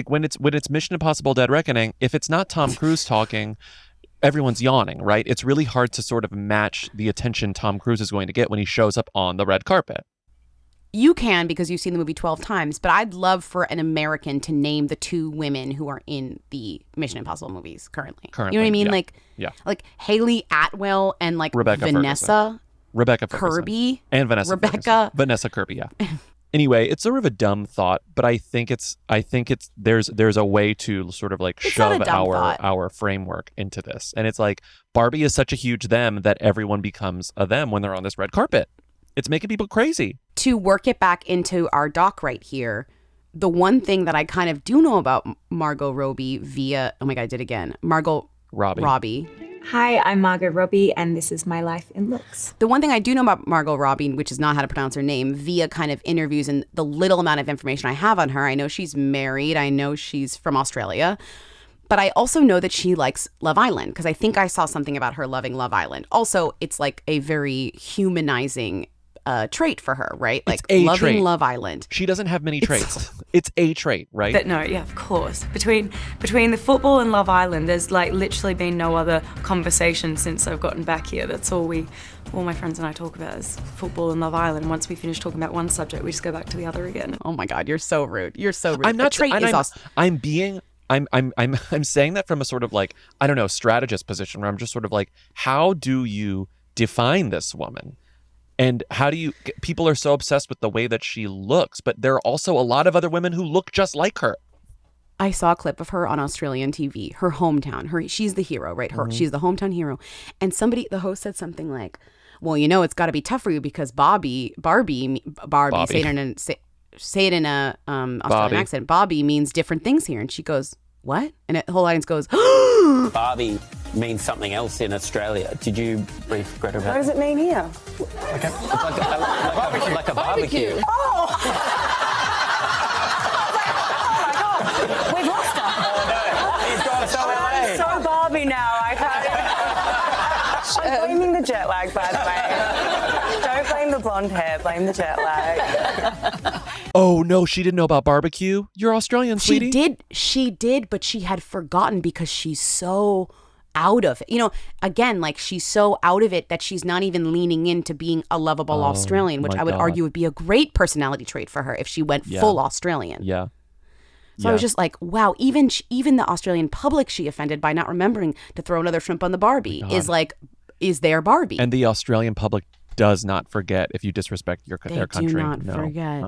S2: when it's Mission Impossible: Dead Reckoning, if it's not Tom Cruise talking, everyone's yawning, right? It's really hard to sort of match the attention Tom Cruise is going to get when he shows up on the red carpet.
S1: You can because you've seen the movie 12 times, but I'd love for an American to name the two women who are in the Mission Impossible movies currently. You know what I mean?
S2: Yeah.
S1: Like Haley Atwell and like
S2: Rebecca
S1: Vanessa
S2: Ferguson.
S1: Kirby.
S2: And Vanessa Ferguson. Vanessa Kirby, yeah. Anyway, it's sort of a dumb thought, but I think there's a way to sort of like shove our framework into this. And it's like Barbie is such a huge them that everyone becomes a them when they're on this red carpet. It's making people crazy.
S1: To work it back into our doc right here, the one thing that I kind of do know about Margot Robbie via, oh my God, I did it again. Margot Robbie.
S20: Hi, I'm Margot Robbie, and this is my life in looks.
S1: The one thing I do know about Margot Robbie, which is not how to pronounce her name, via kind of interviews and the little amount of information I have on her, I know she's married. I know she's from Australia. But I also know that she likes Love Island because I think I saw something about her loving Love Island. Also, it's like a very humanizing trait for her, right? Like loving
S2: trait.
S1: Love Island.
S2: She doesn't have many traits. It's a trait, right?
S20: But no, yeah, of course. Between the football and Love Island, there's like literally been no other conversation since I've gotten back here. That's all my friends and I talk about is football and Love Island. Once we finish talking about one subject, we just go back to the other again.
S1: Oh my God, you're so rude. You're so rude.
S2: I'm not.
S1: Trait is awesome.
S2: I'm saying that from a sort of like, I don't know, strategist position where I'm just sort of like, how do you define this woman? And people are so obsessed with the way that she looks, but there are also a lot of other women who look just like her.
S1: I saw a clip of her on Australian TV, her hometown. She's the hero, right? She's the hometown hero. And the host said something like, well, you know, it's got to be tough for you because Barbie, say it in a Australian accent. Bobby means different things here. And she goes, what? And the whole audience goes,
S19: Barbie means something else in Australia. Did you brief Greta about
S3: What does it mean here?
S19: like a barbecue.
S3: Oh! We've lost her.
S19: Oh, no. He's gone somewhere.
S3: I'm so Barbie now. I can't. I'm blaming the jet lag, by the way. Don't blame the blonde hair. Blame the jet lag.
S2: Oh no, she didn't know about barbecue. You're Australian, sweetie.
S1: She did, but she had forgotten because she's so out of it. You know, again, like she's so out of it that she's not even leaning into being a lovable Australian, which I would argue would be a great personality trait for her if she went full Australian.
S2: Yeah.
S1: So I was just like, wow, even the Australian public she offended by not remembering to throw another shrimp on the Barbie is their Barbie.
S2: And the Australian public does not forget if you disrespect their country.
S1: They do not forget.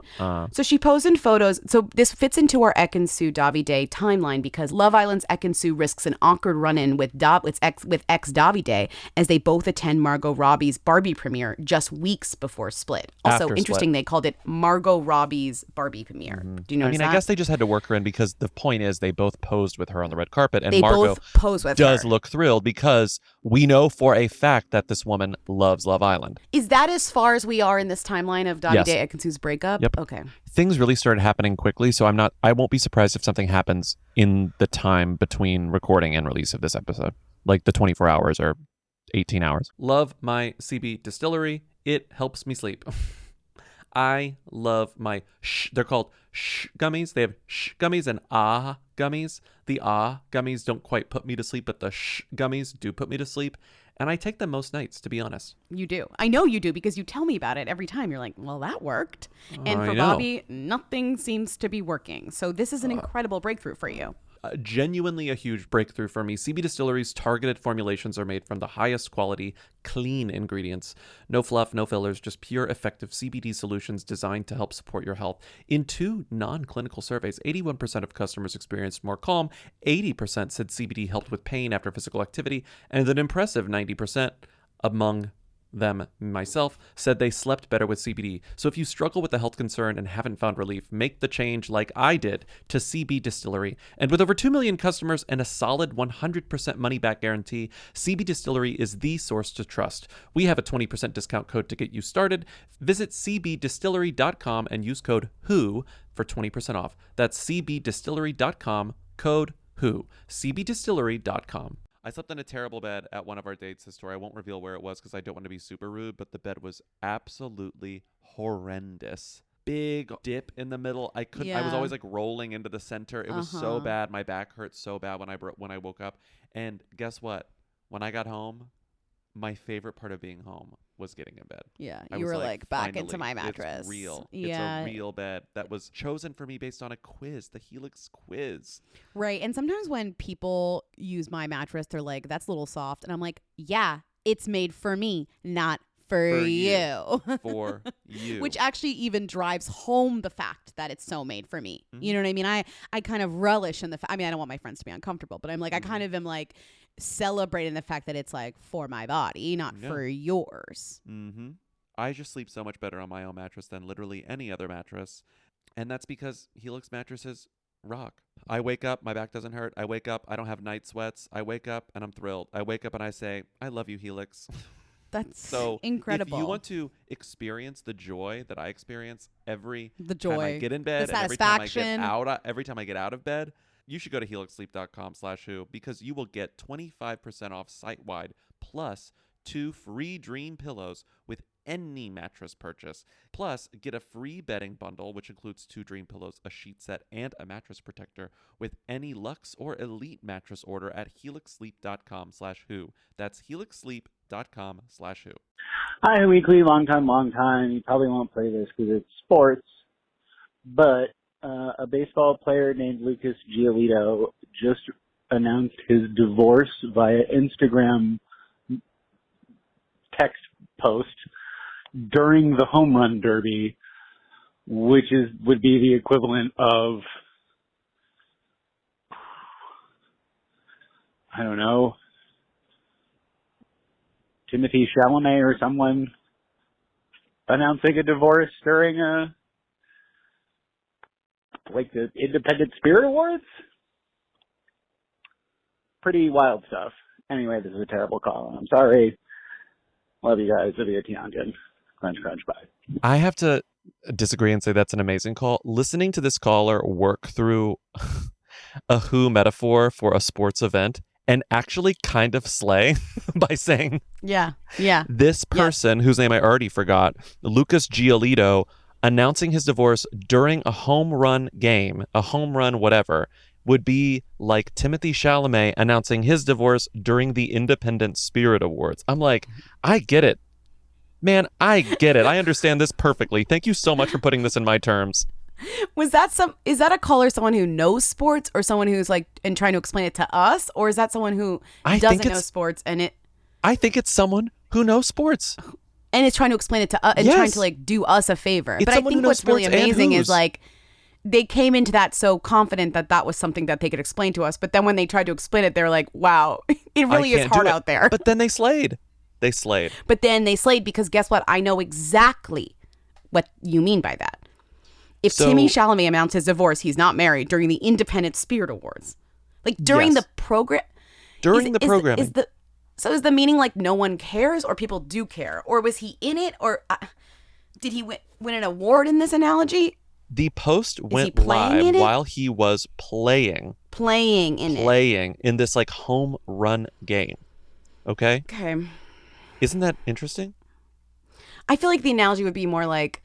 S1: So she posed in photos. So this fits into our Ekin-Su Davide timeline because Love Island's Ekin-Su risks an awkward run-in with ex Davide as they both attend Margot Robbie's Barbie premiere just weeks before Split. Also interesting, they called it Margot Robbie's Barbie premiere. Do you notice that?
S2: I guess they just had to work her in because the point is they both posed with her on the red carpet, and
S1: they
S2: Margot
S1: both pose with
S2: does
S1: her.
S2: Look thrilled because we know for a fact that this woman loves Love Island.
S1: Is that as far as we are in this timeline of Davide
S2: Yes.
S1: Ekin-Su's breakup?
S2: Yep.
S1: Okay.
S2: Things really started happening quickly, so I won't be surprised if something happens in the time between recording and release of this episode, like the 24 hours or 18 hours. Love my CB distillery. It helps me sleep. I love my they're called gummies. They have gummies and gummies. The gummies don't quite put me to sleep, but the gummies do put me to sleep. And I take them most nights, to be honest.
S1: You do. I know you do because you tell me about it every time. You're like, well, that worked. And for Bobby, nothing seems to be working. So this is an incredible breakthrough for you.
S2: Genuinely a huge breakthrough for me. CB Distillery's targeted formulations are made from the highest quality, clean ingredients. No fluff, no fillers, just pure, effective CBD solutions designed to help support your health. In 2 non-clinical surveys, 81% of customers experienced more calm, 80% said CBD helped with pain after physical activity, and an impressive 90% among them, myself, said they slept better with CBD. So if you struggle with a health concern and haven't found relief, make the change like I did to CB Distillery. And with over 2 million customers and a solid 100% money-back guarantee, CB Distillery is the source to trust. We have a 20% discount code to get you started. Visit cbdistillery.com and use code WHO for 20% off. That's cbdistillery.com, code WHO. cbdistillery.com. I slept in a terrible bed at one of our dates this tour. I won't reveal where it was because I don't want to be super rude, but the bed was absolutely horrendous. Big dip in the middle. I was always like rolling into the center. It was so bad. My back hurt so bad when I woke up. And guess what? When I got home, my favorite part of being home was getting in bed.
S1: Yeah, you were like back into my mattress.
S2: It's real.
S1: Yeah.
S2: It's a real bed that was chosen for me based on a quiz, the Helix quiz.
S1: Right. And sometimes when people use my mattress, they're like, that's a little soft. And I'm like, yeah, it's made for me, not for you.
S2: For you.
S1: Which actually even drives home the fact that it's so made for me. Mm-hmm. You know what I mean? I kind of relish in the fact, I mean, I don't want my friends to be uncomfortable, but I'm like, I kind of am like celebrating the fact that it's like for my body, not for yours.
S2: Mm-hmm. I just sleep so much better on my own mattress than literally any other mattress. And that's because Helix mattresses rock. I wake up, my back doesn't hurt. I wake up, I don't have night sweats. I wake up and I'm thrilled. I wake up and I say, I love you, Helix.
S1: That's
S2: so
S1: incredible.
S2: If you want to experience the joy that I experience every
S1: time
S2: I get in bed,
S1: the
S2: and
S1: satisfaction,
S2: every time I get out of bed, you should go to helixsleep.com/who because you will get 25% off site-wide plus 2 free dream pillows with any mattress purchase. Plus, get a free bedding bundle, which includes 2 dream pillows, a sheet set, and a mattress protector with any Luxe or Elite mattress order at helixsleep.com/who. That's helixsleep.com/who.
S21: Hi, Weekly, long time. You probably won't play this because it's sports, but a baseball player named Lucas Giolito just announced his divorce via Instagram text post during the home run derby, which would be the equivalent of, I don't know, Timothy Chalamet or someone announcing a divorce during the Independent Spirit Awards? Pretty wild stuff. Anyway, this is a terrible call. I'm sorry. Love you guys. Olivia Tianjin. Crunch, bye.
S2: I have to disagree and say that's an amazing call. Listening to this caller work through a Who metaphor for a sports event and actually kind of slay by saying,
S1: yeah,
S2: this person whose name I already forgot, Lucas Giolito, announcing his divorce during a home run game, a home run whatever, would be like Timothy Chalamet announcing his divorce during the Independent Spirit Awards. I'm like, I get it. Man, I get it. I understand this perfectly. Thank you so much for putting this in my terms.
S1: Is that a caller someone who knows sports or someone who's like and trying to explain it to us, or is that someone who doesn't know sports
S2: I think it's someone who knows sports.
S1: And is trying to explain it to us and trying to like do us a favor.
S2: It's
S1: but I think what's really amazing is like they came into that so confident that was something that they could explain to us. But then when they tried to explain it, they're like, wow, it really is hard out there.
S2: But then they slayed.
S1: But then they slayed because guess what? I know exactly what you mean by that. If Timmy Chalamet announced his divorce, he's not married during the Independent Spirit Awards. Like during the program.
S2: During the programming.
S1: So is the meaning like no one cares or people do care? Or was he in it? Or did he win an award in this analogy?
S2: The post went live while he was playing in this like home run game. Okay?
S1: Okay.
S2: Isn't that interesting?
S1: I feel like the analogy would be more like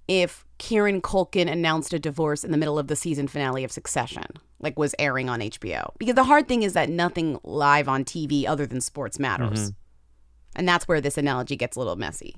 S1: if Kieran Culkin announced a divorce in the middle of the season finale of Succession, like was airing on HBO. Because the hard thing is that nothing live on TV other than sports matters. And that's where this analogy gets a little messy.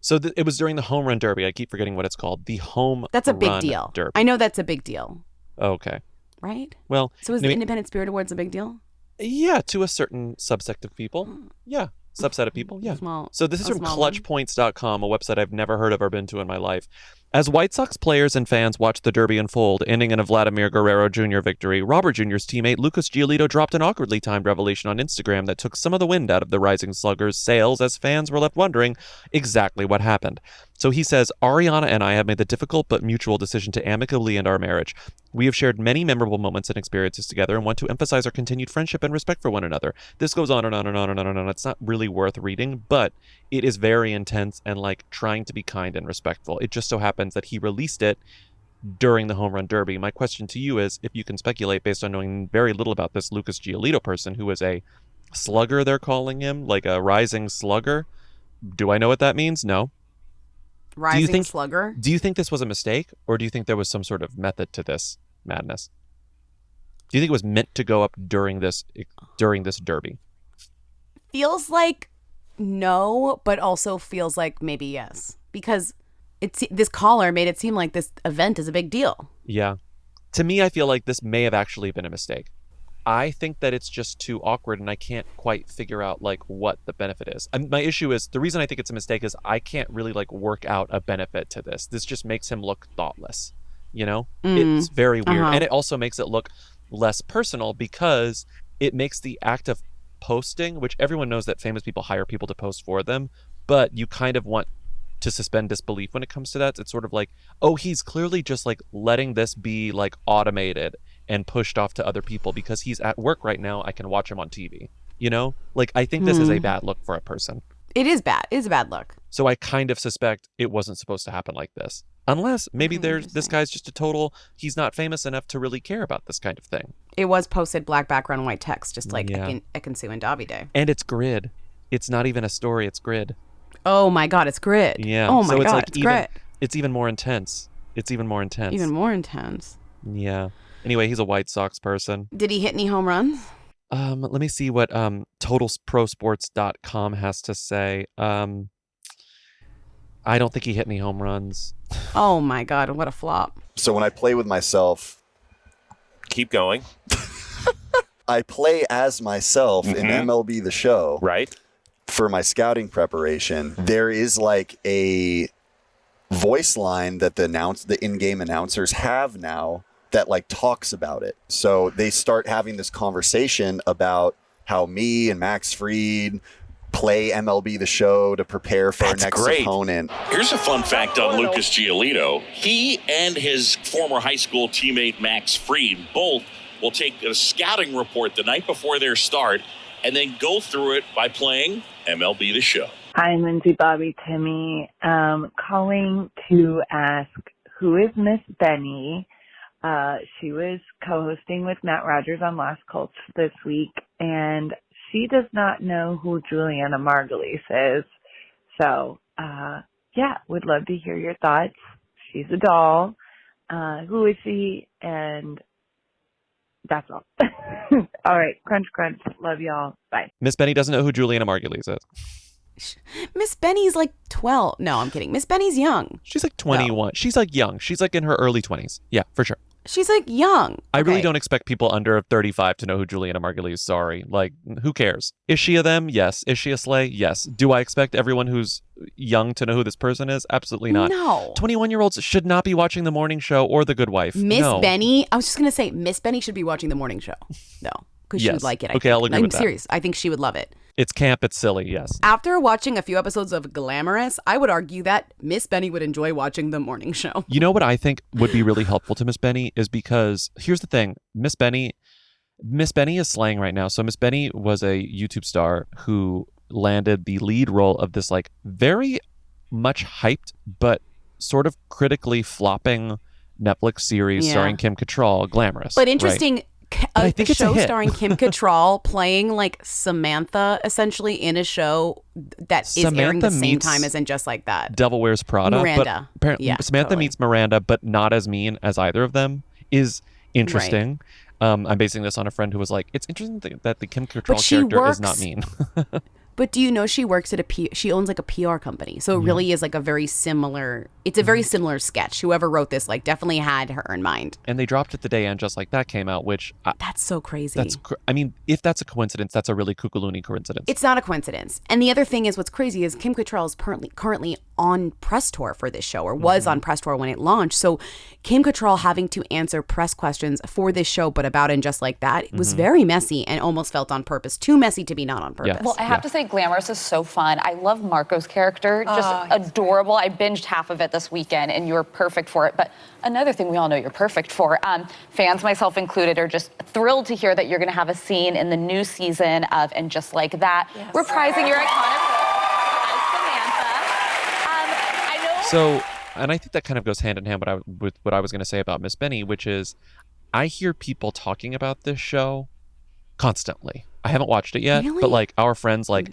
S2: So it was during the home run derby. I keep forgetting what it's called. The home
S1: That's a big
S2: run
S1: deal.
S2: derby.
S1: I know that's a big deal.
S2: Okay.
S1: Right?
S2: Well,
S1: so is the Independent Spirit Awards a big deal?
S2: Yeah, to a certain subsect of people. Yeah. Subset of people, yeah. So this is from clutchpoints.com, a website I've never heard of or been to in my life. As White Sox players and fans watched the derby unfold, ending in a Vladimir Guerrero Jr. victory, Robert Jr.'s teammate Lucas Giolito dropped an awkwardly timed revelation on Instagram that took some of the wind out of the rising sluggers' sails as fans were left wondering exactly what happened. So he says, Ariana and I have made the difficult but mutual decision to amicably end our marriage. We have shared many memorable moments and experiences together and want to emphasize our continued friendship and respect for one another. This goes on and on and on and on and on. It's not really worth reading, but it is very intense and like trying to be kind and respectful. It just so happens that he released it during the home run derby. My question to you is, if you can speculate based on knowing very little about this Lucas Giolito person who is a slugger, they're calling him, like a rising slugger. Do I know what that means? No.
S1: Rising slugger?
S2: Do you think this was a mistake, or do you think there was some sort of method to this madness? Do you think it was meant to go up during this derby?
S1: Feels like no, but also feels like maybe yes. Because this caller made it seem like this event is a big deal.
S2: Yeah. To me, I feel like this may have actually been a mistake. I think that it's just too awkward and I can't quite figure out like what the benefit is. My issue is the reason I think it's a mistake is I can't really like work out a benefit to this. This just makes him look thoughtless, you know? It's very weird. And it also makes it look less personal because it makes the act of posting, which everyone knows that famous people hire people to post for them, but you kind of want to suspend disbelief when it comes to that. It's sort of like, oh, he's clearly just like letting this be like automated and pushed off to other people because he's at work right now. I can watch him on TV, you know? Like, I think this is a bad look for a person.
S1: It is bad. It is a bad look.
S2: So I kind of suspect it wasn't supposed to happen like this. Unless maybe this guy's just a total, he's not famous enough to really care about this kind of thing.
S1: It was posted black background, white text, just like Ekin-Su and Davide.
S2: And it's grid. It's not even a story, it's grid.
S1: Oh my God, it's grid.
S2: Yeah.
S1: Oh my
S2: so
S1: God,
S2: like
S1: it's grid.
S2: It's even more intense. Even more intense. Yeah. Anyway, he's a White Sox person.
S1: Did he hit any home runs?
S2: Let me see what TotalProSports.com has to say. I don't think he hit any home runs.
S1: Oh my God, what a flop.
S5: So when I play with myself...
S22: Keep going.
S5: I play as myself in MLB The Show.
S22: Right.
S5: For my scouting preparation. There is like a voice line that the in-game announcers have now that like talks about it. So they start having this conversation about how me and Max Fried play MLB The Show to prepare for our next opponent.
S23: Here's a fun fact on Lucas Giolito. He and his former high school teammate Max Fried both will take a scouting report the night before their start and then go through it by playing MLB The Show.
S3: Hi, Lindsay, Bobby, Timmy. Calling to ask, who is Miss Benny? She was co-hosting with Matt Rogers on Lost Cults this week, and she does not know who Juliana Margulies is. So, would love to hear your thoughts. She's a doll. Who is she? And that's all. All right. Crunch, crunch. Love y'all. Bye.
S2: Miss Benny doesn't know who Juliana Margulies is.
S1: Miss Benny's like 12. No, I'm kidding. Miss Benny's young.
S2: She's like 21. No. She's like young. She's like in her early 20s. Yeah, for sure.
S1: She's like young.
S2: I really don't expect people under 35 to know who Juliana Margulies is. Sorry. Like, who cares? Is she a them? Yes. Is she a slay? Yes. Do I expect everyone who's young to know who this person is? Absolutely not.
S1: No.
S2: 21-year-olds should not be watching The Morning Show or The Good Wife.
S1: Miss Benny, I was just going to say, Miss Benny should be watching The Morning Show. No. Because she would like it.
S2: Okay, I'll agree with that.
S1: I'm serious. I think she would love it.
S2: It's camp, it's silly, yes.
S1: After watching a few episodes of Glamorous, I would argue that Miss Benny would enjoy watching The Morning Show.
S2: You know what I think would be really helpful to Miss Benny is because, here's the thing, Miss Benny Miss Benny is slaying right now. So Miss Benny was a YouTube star who landed the lead role of this like very much hyped but sort of critically flopping Netflix series starring Kim Cattrall, Glamorous.
S1: But interesting,
S2: I think
S1: a
S2: it's a
S1: show
S2: hit.
S1: starring Kim Cattrall playing like Samantha essentially in a show that is airing the same
S2: meets
S1: time as in Just Like That.
S2: Devil Wears Prada.
S1: Miranda.
S2: But apparently Samantha meets Miranda, but not as mean as either of them is interesting. I'm basing this on a friend who was like, it's interesting that the Kim Cattrall character is not mean.
S1: But do you know she works at she owns like a PR company. So it really is like a very similar, it's a very similar sketch. Whoever wrote this like definitely had her in mind.
S2: And they dropped it the day and Just Like That came out, which
S1: that's so crazy.
S2: I mean, if that's a coincidence, that's a really kookaloonie coincidence.
S1: It's not a coincidence. And the other thing is what's crazy is Kim Cattrall is currently on press tour for this show, or was on press tour when it launched. So Kim Cattrall having to answer press questions for this show, but about And Just Like That, was very messy and almost felt on purpose. Too messy to be not on purpose.
S4: Well, I have to say Glamorous is so fun. I love Marco's character. Just adorable. I binged half of it this weekend, and you're perfect for it. But another thing we all know you're perfect for, fans, myself included, are just thrilled to hear that you're going to have a scene in the new season of And Just Like That, reprising your iconic role as Samantha.
S2: So, and I think that kind of goes hand in hand with what I was going to say about Miss Benny, which is I hear people talking about this show constantly. I haven't watched it yet, but like our friends like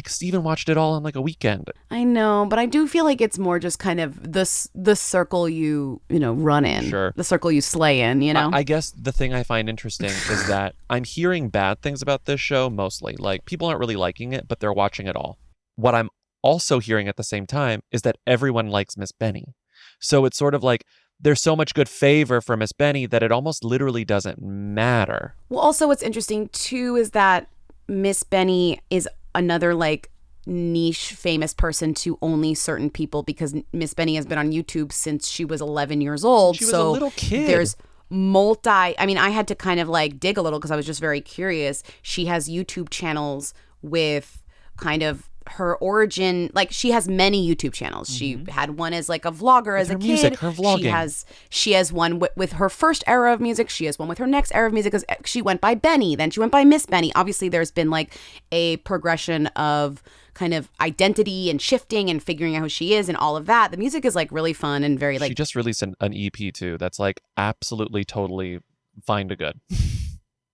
S2: Steven watched it all in like a weekend.
S1: I know, but I do feel like it's more just kind of the circle you run in, the circle you slay in,
S2: I guess the thing I find interesting is that I'm hearing bad things about this show mostly. Like people aren't really liking it, but they're watching it all. What I'm also hearing at the same time is that everyone likes Miss Benny. So it's sort of like there's so much good favor for Miss Benny that it almost literally doesn't matter.
S1: Well, also what's interesting too is that Miss Benny is another like niche famous person to only certain people, because Miss Benny has been on YouTube since she was 11 years old.
S2: She was a little kid.
S1: There's I had to kind of like dig a little because I was just very curious. She has YouTube channels with kind of her origin, like she has many YouTube channels. She had one as like a vlogger as a kid.
S2: Music, her vlogging.
S1: She has one with her first era of music. She has one with her next era of music. She went by Benny, then she went by Miss Benny. Obviously, there's been like a progression of kind of identity and shifting and figuring out who she is and all of that. The music is like really fun and very like.
S2: She just released an EP too. That's like absolutely totally fine to good.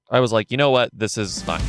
S2: I was like, you know what? This is fine.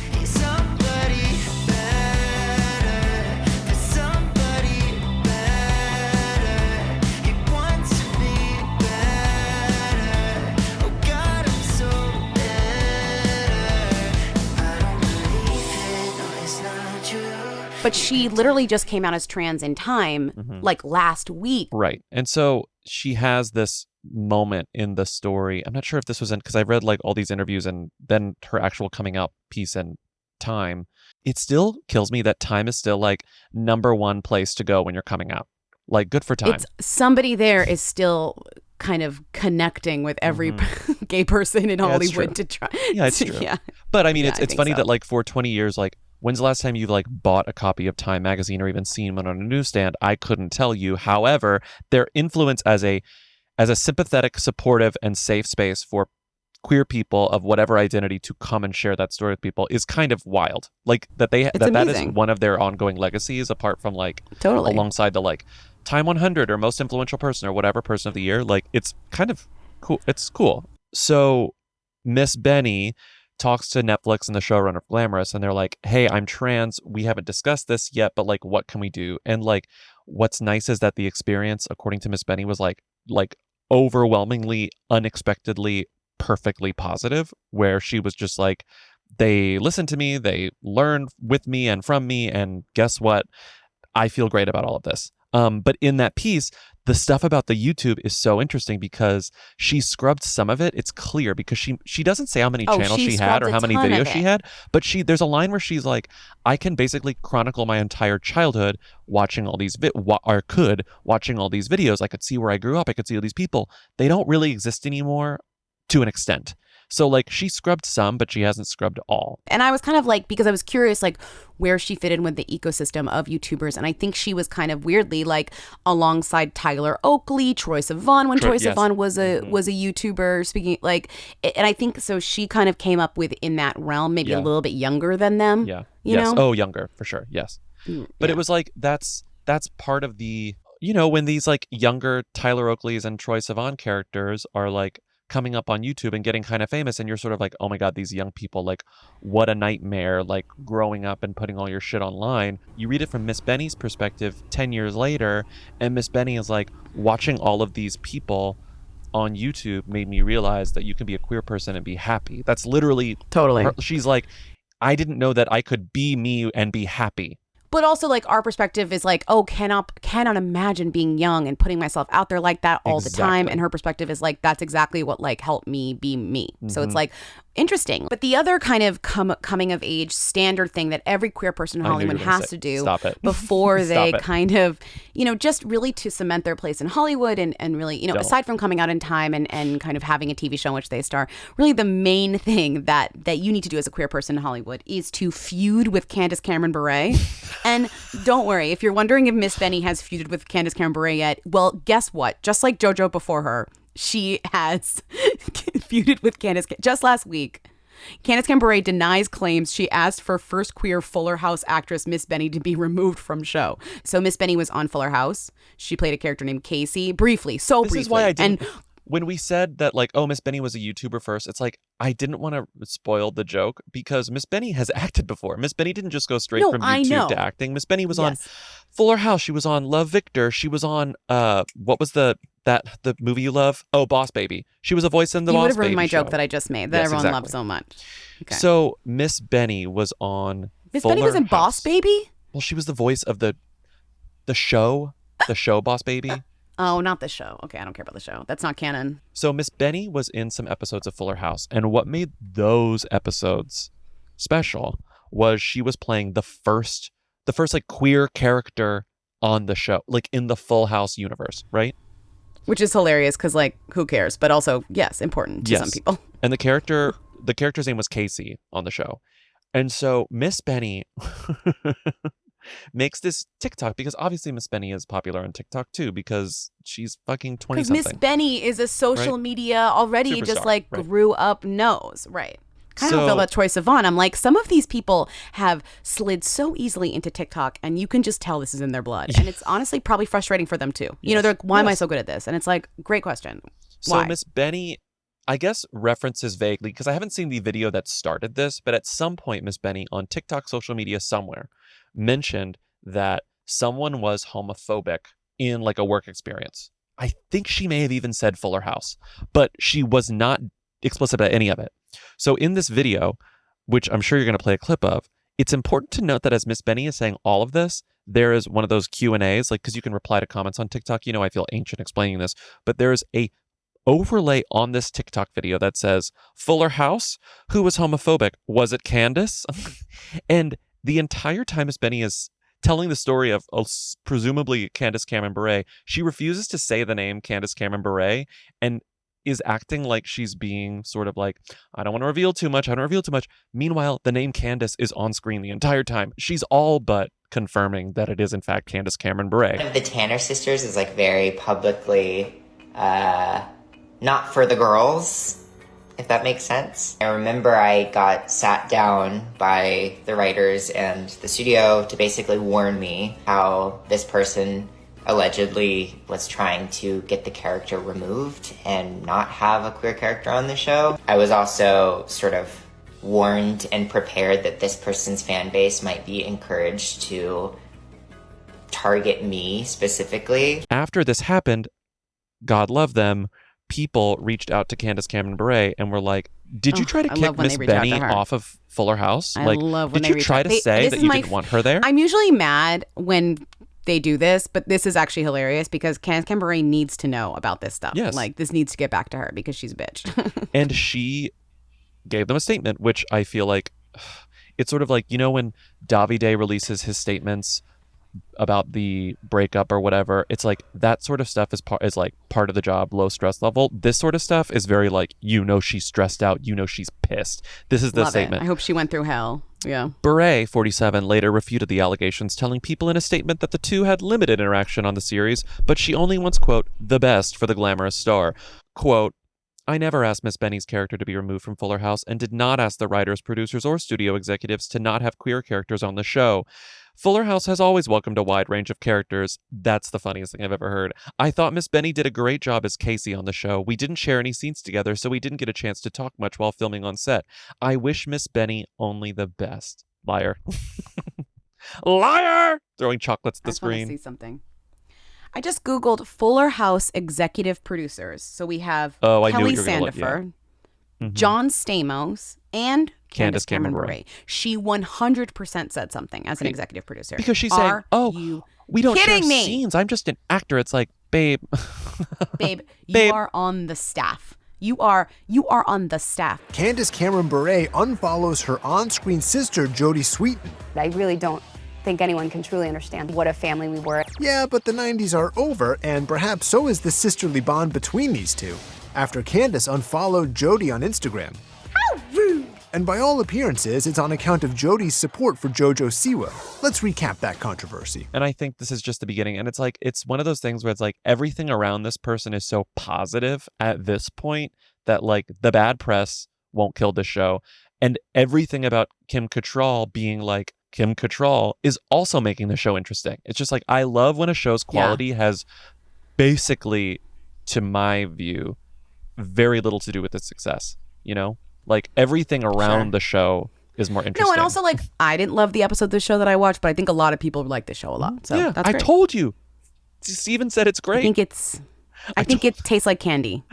S1: But she literally just came out as trans in Time, like last week.
S2: Right. And so she has this moment in the story. I'm not sure if this was because I read like all these interviews and then her actual coming out piece in Time. It still kills me that Time is still like #1 place to go when you're coming out. Like, good for Time.
S1: It's somebody there is still kind of connecting with every gay person in Hollywood to try.
S2: Yeah, it's true.
S1: Yeah.
S2: But I mean,
S1: Yeah,
S2: it's funny that like for 20 years, like when's the last time you've like bought a copy of Time magazine or even seen one on a newsstand? I couldn't tell you. However, their influence as a sympathetic, supportive, and safe space for queer people of whatever identity to come and share that story with people is kind of wild. Like that that is one of their ongoing legacies, apart from like alongside the like Time 100 or most influential person or whatever person of the year. Like it's kind of cool. It's cool. So Miss Benny talks to Netflix and the showrunner of Glamorous, and they're like, hey, I'm trans. We haven't discussed this yet, but like, what can we do? And like, what's nice is that the experience, according to Miss Benny, was like overwhelmingly, unexpectedly, perfectly positive, where she was just like, they listened to me, they learned with me and from me, and guess what? I feel great about all of this. But in that piece, the stuff about the YouTube is so interesting because she scrubbed some of it. It's clear because she doesn't say how many channels she had or how many videos she had, but there's a line where she's like, I can basically chronicle my entire childhood watching all these watching all these videos. I could see where I grew up. I could see all these people. They don't really exist anymore to an extent. So like she scrubbed some, but she hasn't scrubbed all.
S1: And I was kind of like, because I was curious, like where she fit in with the ecosystem of YouTubers. And I think she was kind of weirdly like alongside Tyler Oakley, Troye Sivan, when Troye Sivan was a YouTuber speaking like, and I think so she kind of came up within that realm, maybe a little bit younger than them.
S2: Yeah.
S1: You know?
S2: Oh, younger for sure. Yes. But it was like, that's part of the, you know, when these like younger Tyler Oakleys and Troye Sivan characters are like coming up on YouTube and getting kind of famous, and you're sort of like, oh my God, these young people, like what a nightmare, like growing up and putting all your shit online. You read it from Miss Benny's perspective 10 years later, and Miss Benny is like, watching all of these people on YouTube made me realize that you can be a queer person and be happy. That's literally
S1: totally
S2: she's like, I didn't know that I could be me and be happy.
S1: But also, like, our perspective is like, oh, cannot imagine being young and putting myself out there like that all the time. And her perspective is like, that's exactly what like helped me be me. So it's like interesting. But the other kind of coming of age standard thing that every queer person in Hollywood has to do before they kind of, you know, just really to cement their place in Hollywood and really, you know, aside from coming out in time and kind of having a TV show in which they star, really the main thing that you need to do as a queer person in Hollywood is to feud with Candace Cameron Bure. And don't worry, if you're wondering if Miss Benny has feuded with Candace Cameron Bure yet, well, guess what? Just like JoJo before her, she has feuded with Candace. Just last week, Candace Cameron Bure denies claims she asked for first queer Fuller House actress Miss Benny to be removed from show. So Miss Benny was on Fuller House. She played a character named Casey briefly. This
S2: is why I didn't. When we said that, like, oh, Miss Benny was a YouTuber first, it's like, I didn't want to spoil the joke because Miss Benny has acted before. Miss Benny didn't just go straight from YouTube to acting. Miss Benny was on Fuller House. She was on Love Victor. She was on, what was the movie you love? Oh, Boss Baby. She was a voice in the Boss Baby
S1: You would have ruined my
S2: show.
S1: joke that I just made that everyone loves so much. Okay.
S2: So Miss Benny was on
S1: Miss Benny was in Boss Baby?
S2: Well, she was the voice of the show Boss Baby.
S1: Oh, not the show. Okay, I don't care about the show. That's not canon.
S2: So Miss Benny was in some episodes of Fuller House, and what made those episodes special was she was playing the first like queer character on the show, like in the Full House universe, right?
S1: Which is hilarious because, like, who cares? But also, yes, important to some people.
S2: And the character's name was Casey on the show, and so Miss Benny makes this TikTok because obviously Miss Benny is popular on TikTok too because she's fucking 20 something.
S1: Because Miss Benny is a social media already, just like grew up knows, right? Kind of feel about Troye Sivan. I'm like, some of these people have slid so easily into TikTok and you can just tell this is in their blood. And it's honestly probably frustrating for them too. You know, they're like, why am I so good at this? And it's like, great question.
S2: So Miss Benny, I guess, references vaguely, because I haven't seen the video that started this, but at some point Miss Benny on TikTok social media somewhere mentioned that someone was homophobic in like a work experience. I think she may have even said Fuller House, but she was not explicit about any of it. So in this video, which I'm sure you're going to play a clip of, it's important to note that as Miss Benny is saying all of this, there is one of those Q&As, like, because you can reply to comments on TikTok. You know, I feel ancient explaining this, but there's a overlay on this TikTok video that says, Fuller House, who was homophobic? Was it Candace? And the entire time Miss Benny is telling the story of presumably Candace Cameron Bure, she refuses to say the name Candace Cameron Bure and is acting like she's being sort of like, I don't want to reveal too much. Meanwhile, the name Candace is on screen the entire time. She's all but confirming that it is in fact Candace Cameron Bure.
S6: One of the Tanner sisters is like very publicly not for the girls, if that makes sense. I remember I got sat down by the writers and the studio to basically warn me how this person allegedly was trying to get the character removed and not have a queer character on the show. I was also sort of warned and prepared that this person's fan base might be encouraged to target me specifically.
S2: After this happened, God love them, people reached out to Candace Cameron Bure and were like, did you try to kick Miss Benny off of Fuller House? Did you try to say that you didn't want her there?
S1: I'm usually mad when they do this, but this is actually hilarious because Candace Cameron Bure needs to know about this stuff.
S2: Yes.
S1: Like, this needs to get back to her because she's a bitch.
S2: And she gave them a statement, which I feel like it's sort of like, you know, when Davide releases his statements about the breakup or whatever. It's like that sort of stuff is like part of the job, low stress level. This sort of stuff is very like, she's stressed out, she's pissed. This is the
S1: Love
S2: statement.
S1: It. I hope she went through hell. Yeah.
S2: Beret, 47, later refuted the allegations, telling People in a statement that the two had limited interaction on the series, but she only wants, quote, the best for the glamorous star. Quote, I never asked Miss Benny's character to be removed from Fuller House and did not ask the writers, producers, or studio executives to not have queer characters on the show. Fuller House has always welcomed a wide range of characters. That's the funniest thing I've ever heard. I thought Miss Benny did a great job as Casey on the show. We didn't share any scenes together, so we didn't get a chance to talk much while filming on set. I wish Miss Benny only the best. Liar. Liar! Throwing chocolates at the screen.
S1: I want to see something. I just Googled Fuller House executive producers. So we have Kelly Sandifer, John Stamos, and Candace Cameron Bure. She 100% said something as an executive producer.
S2: Because she's saying, we don't share scenes. I'm just an actor. It's like, babe.
S1: Babe, you are on the staff. You are on the staff.
S7: Candace Cameron Bure unfollows her on-screen sister, Jodie Sweetin.
S8: I really don't think anyone can truly understand what a family we were.
S7: Yeah, but the 90s are over, and perhaps so is the sisterly bond between these two, after Candace unfollowed Jodie on Instagram.
S8: How rude!
S7: And by all appearances, it's on account of Jodie's support for JoJo Siwa. Let's recap that controversy.
S2: And I think this is just the beginning. And it's like, it's one of those things where it's like everything around this person is so positive at this point that like the bad press won't kill the show. And everything about Kim Cattrall being like, Kim Cattrall is also making the show interesting. It's just like, I love when a show's quality has basically, to my view, very little to do with its success, Like everything around the show is more interesting.
S1: No, and also like I didn't love the episode of the show that I watched, but I think a lot of people like the show a lot. So
S2: yeah,
S1: that's great.
S2: I told you. Steven said it's great.
S1: I think it tastes like candy.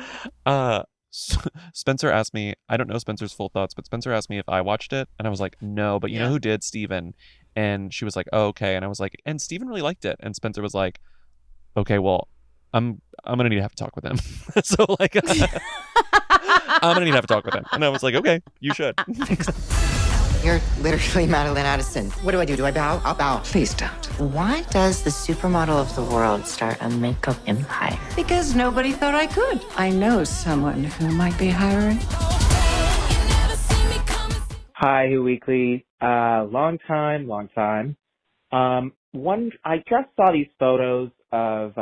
S2: Spencer asked me, I don't know Spencer's full thoughts, but Spencer asked me if I watched it, and I was like, no, but you know who did? Steven. And she was like, oh, okay. And I was like, and Steven really liked it. And Spencer was like, okay, well, I'm gonna need to have a talk with him. So like I'm gonna need to have a talk with him. And I was like, okay, you should.
S6: You're literally Madeline Addison. What do? Do I bow? I'll bow.
S9: Please don't.
S6: Why does the supermodel of the world start a makeup empire?
S9: Because nobody thought I could. I know someone who might be hiring.
S21: Hi, Who Weekly. Long time. I just saw these photos of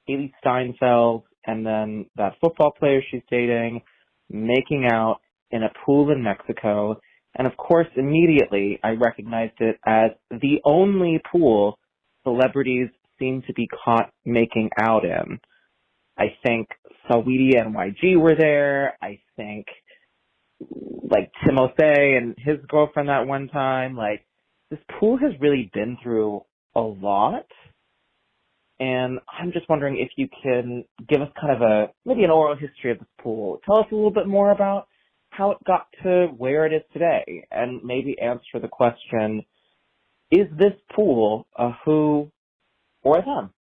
S21: Haley Steinfeld and then that football player she's dating making out in a pool in Mexico. And of course, immediately I recognized it as the only pool celebrities seem to be caught making out in. I think Saweetie and YG were there. I think like Timothée and his girlfriend that one time. Like this pool has really been through a lot. And I'm just wondering if you can give us kind of maybe an oral history of this pool. Tell us a little bit more about how it got to where it is today, and maybe answer the question, is this pool a who or a them?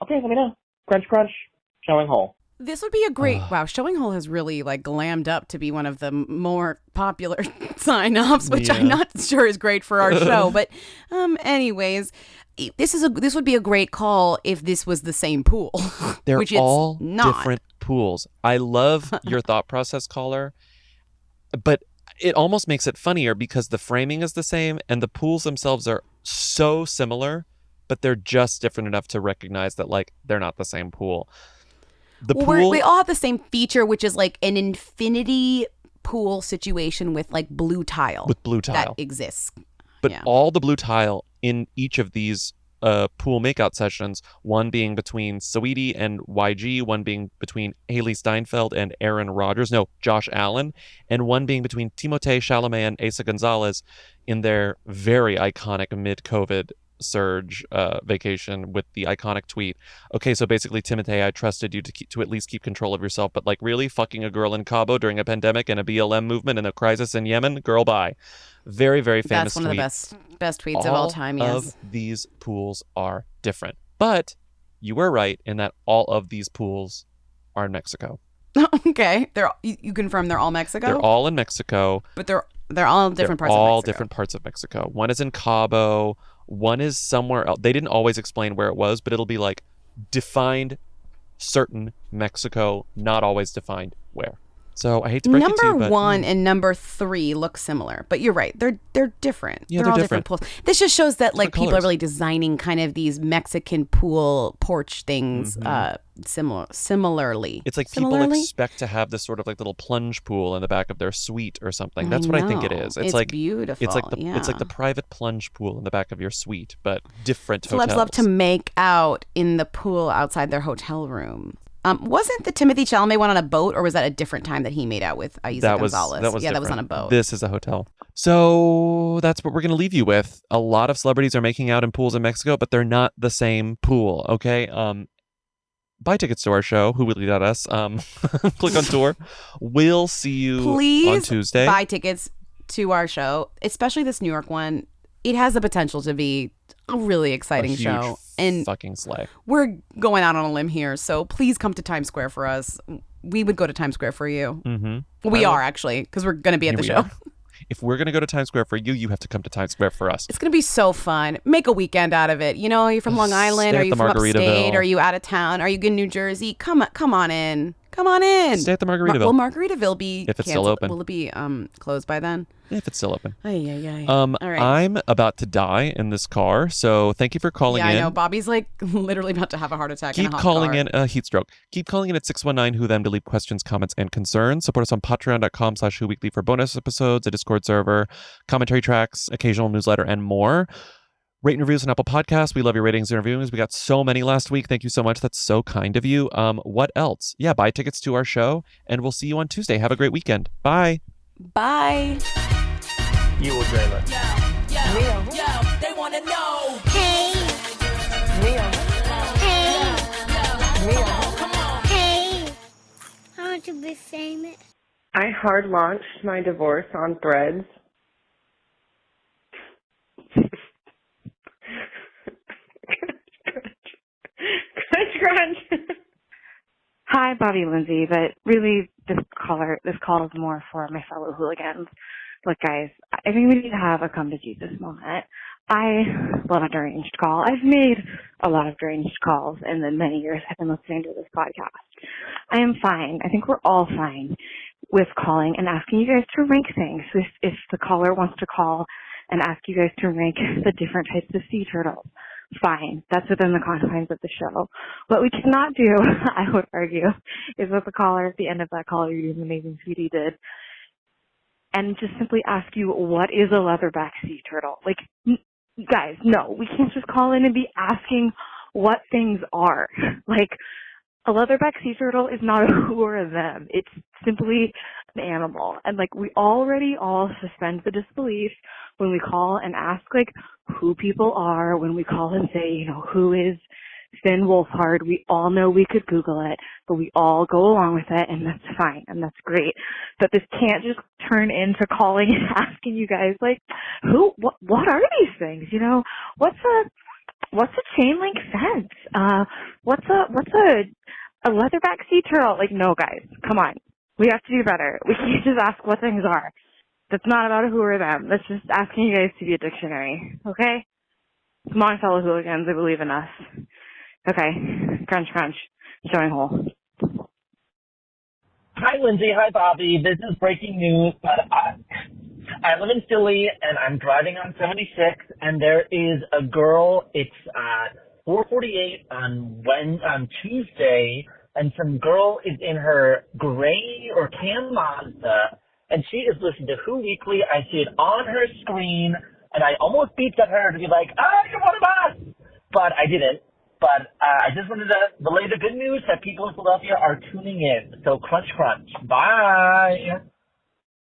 S21: Okay, let me know. Crunch, crunch, Showing Hole.
S1: This would be a great, wow, Showing Hole has really like glammed up to be one of the more popular sign-ups, which I'm not sure is great for our show. But anyways, this would be a great call if this was the same pool.
S2: They're
S1: which
S2: all
S1: it's not.
S2: Different pools. I love your thought process, caller, but it almost makes it funnier because the framing is the same and the pools themselves are so similar, but they're just different enough to recognize that like they're not the same pool.
S1: We all have the same feature, which is like an infinity pool situation with like blue tile.
S2: With blue tile.
S1: That exists.
S2: But all the blue tile in each of these pool makeout sessions, one being between Saweetie and YG, one being between Haley Steinfeld and Aaron Rodgers, Josh Allen, and one being between Timothée Chalamet and Asa Gonzalez in their very iconic mid-COVID surge vacation with the iconic tweet. Okay, so basically, Timothée, I trusted you to at least keep control of yourself, but like really fucking a girl in Cabo during a pandemic and a BLM movement and a crisis in Yemen, girl, bye. Very, very famous tweet.
S1: That's one of the best tweets of all time, yes.
S2: All of these pools are different. But you were right in that all of these pools are in Mexico.
S1: Okay. You confirm they're all Mexico?
S2: They're all in Mexico.
S1: But they're all different parts of Mexico.
S2: All different parts of Mexico. One is in Cabo. One is somewhere else. They didn't always explain where it was, but it'll be like defined certain Mexico, not always defined where. So I hate to break it to you, but
S1: Number 1 and number 3 look similar, but you're right. They're different.
S2: Yeah,
S1: they're all
S2: different.
S1: pools. This just shows that like people are
S2: colors.
S1: really designing kind of these Mexican pool porch things similarly.
S2: It's like people expect to have this sort of like little plunge pool in the back of their suite or something. That's what I think it is.
S1: It's
S2: like
S1: beautiful.
S2: It's like
S1: yeah.
S2: it's like the private plunge pool in the back of your suite, but different
S1: Celebs
S2: hotels.
S1: love to make out in the pool outside their hotel room. Wasn't the Timothy Chalamet one on a boat, or was that a different time that he made out with Isa Gonzalez?
S2: That was
S1: that was
S2: different.
S1: on a boat.
S2: This is a hotel. So that's what we're going to leave you with. A lot of celebrities are making out in pools in Mexico, but they're not the same pool, okay? Buy tickets to our show, whyyyyyy.us. Click on tour. We'll see you on Tuesday.
S1: Buy tickets to our show, especially this New York one. It has the potential to be a really exciting show. And
S2: fucking slay.
S1: We're going out on a limb here, so please come to Times Square for us. We would go to Times Square for you.
S2: Mm-hmm.
S1: We are actually, because we're going to be at the show.
S2: If we're going to go to Times Square for you, you have to come to Times Square for us.
S1: It's going to be so fun. Make a weekend out of it. You know, you're from Long Island,
S2: Stay
S1: are
S2: at
S1: you
S2: the
S1: from upstate,
S2: Margaritaville.
S1: are you out of town, are you in New Jersey? Come on in. Come on in.
S2: Stay at the Margaritaville.
S1: Will Margaritaville be
S2: if it's
S1: canceled?
S2: still open?
S1: Will it be closed by then?
S2: If it's still open.
S1: All right.
S2: I'm about to die in this car, so thank you for calling in.
S1: Yeah, I know. Bobby's like literally about to have a heart attack.
S2: Keep
S1: in a hot
S2: calling
S1: car.
S2: in a heat stroke. Keep calling in at 619 Who Them to leave questions, comments, and concerns. Support us on patreon.com/whoweekly for bonus episodes, a Discord server, commentary tracks, occasional newsletter, and more. Rate and reviews on Apple Podcasts. We love your ratings and reviews. We got so many last week. Thank you so much. That's so kind of you. What else? Yeah, buy tickets to our show, and we'll see you on Tuesday. Have a great weekend. Bye.
S1: Bye.
S10: You will dream it.
S11: Yo, they wanna know.
S16: Hey. Hey. I want to be famous.
S12: I hard launched my divorce on Threads. Crunch. Hi, Bobby Lindsay, but really this call is more for my fellow hooligans. Look, guys, I think we need to have a come to Jesus moment. I love a deranged call. I've made a lot of deranged calls in the many years I've been listening to this podcast. I am fine. I think we're all fine with calling and asking you guys to rank things. If the caller wants to call and ask you guys to rank the different types of sea turtles, fine. That's within the confines of the show. What we cannot do, I would argue, is what the caller at the end of that call, you're doing amazing, sweetie, did, and just simply ask you, what is a leatherback sea turtle? Like, guys, no, we can't just call in and be asking what things are. Like, a leatherback sea turtle is not a who or a them. It's simply an animal. And like, we already all suspend the disbelief when we call and ask like who people are, when we call and say, you know, who is Finn Wolfhard. We all know we could Google it, but we all go along with it, and that's fine, and that's great. But this can't just turn into calling and asking you guys like, what are these things? You know, what's a chain link fence? What's a leatherback sea turtle? Like, no, guys, come on. We have to do better. We can't just ask what things are. That's not about a who or them. That's just asking you guys to be a dictionary, okay? Come on, fellow hooligans. I believe in us. Okay. Crunch, crunch. Showing hole.
S10: Hi, Lindsay. Hi, Bobby. This is breaking news, but I live in Philly, and I'm driving on 76, and there is a girl. It's 4:48 on Tuesday, and some girl is in her gray or tan Mazda, and she is listening to Who Weekly. I see it on her screen, and I almost beeped at her to be like, you're one of us! But I didn't. But I just wanted to relay the good news that people in Philadelphia are tuning in. So crunch, crunch. Bye!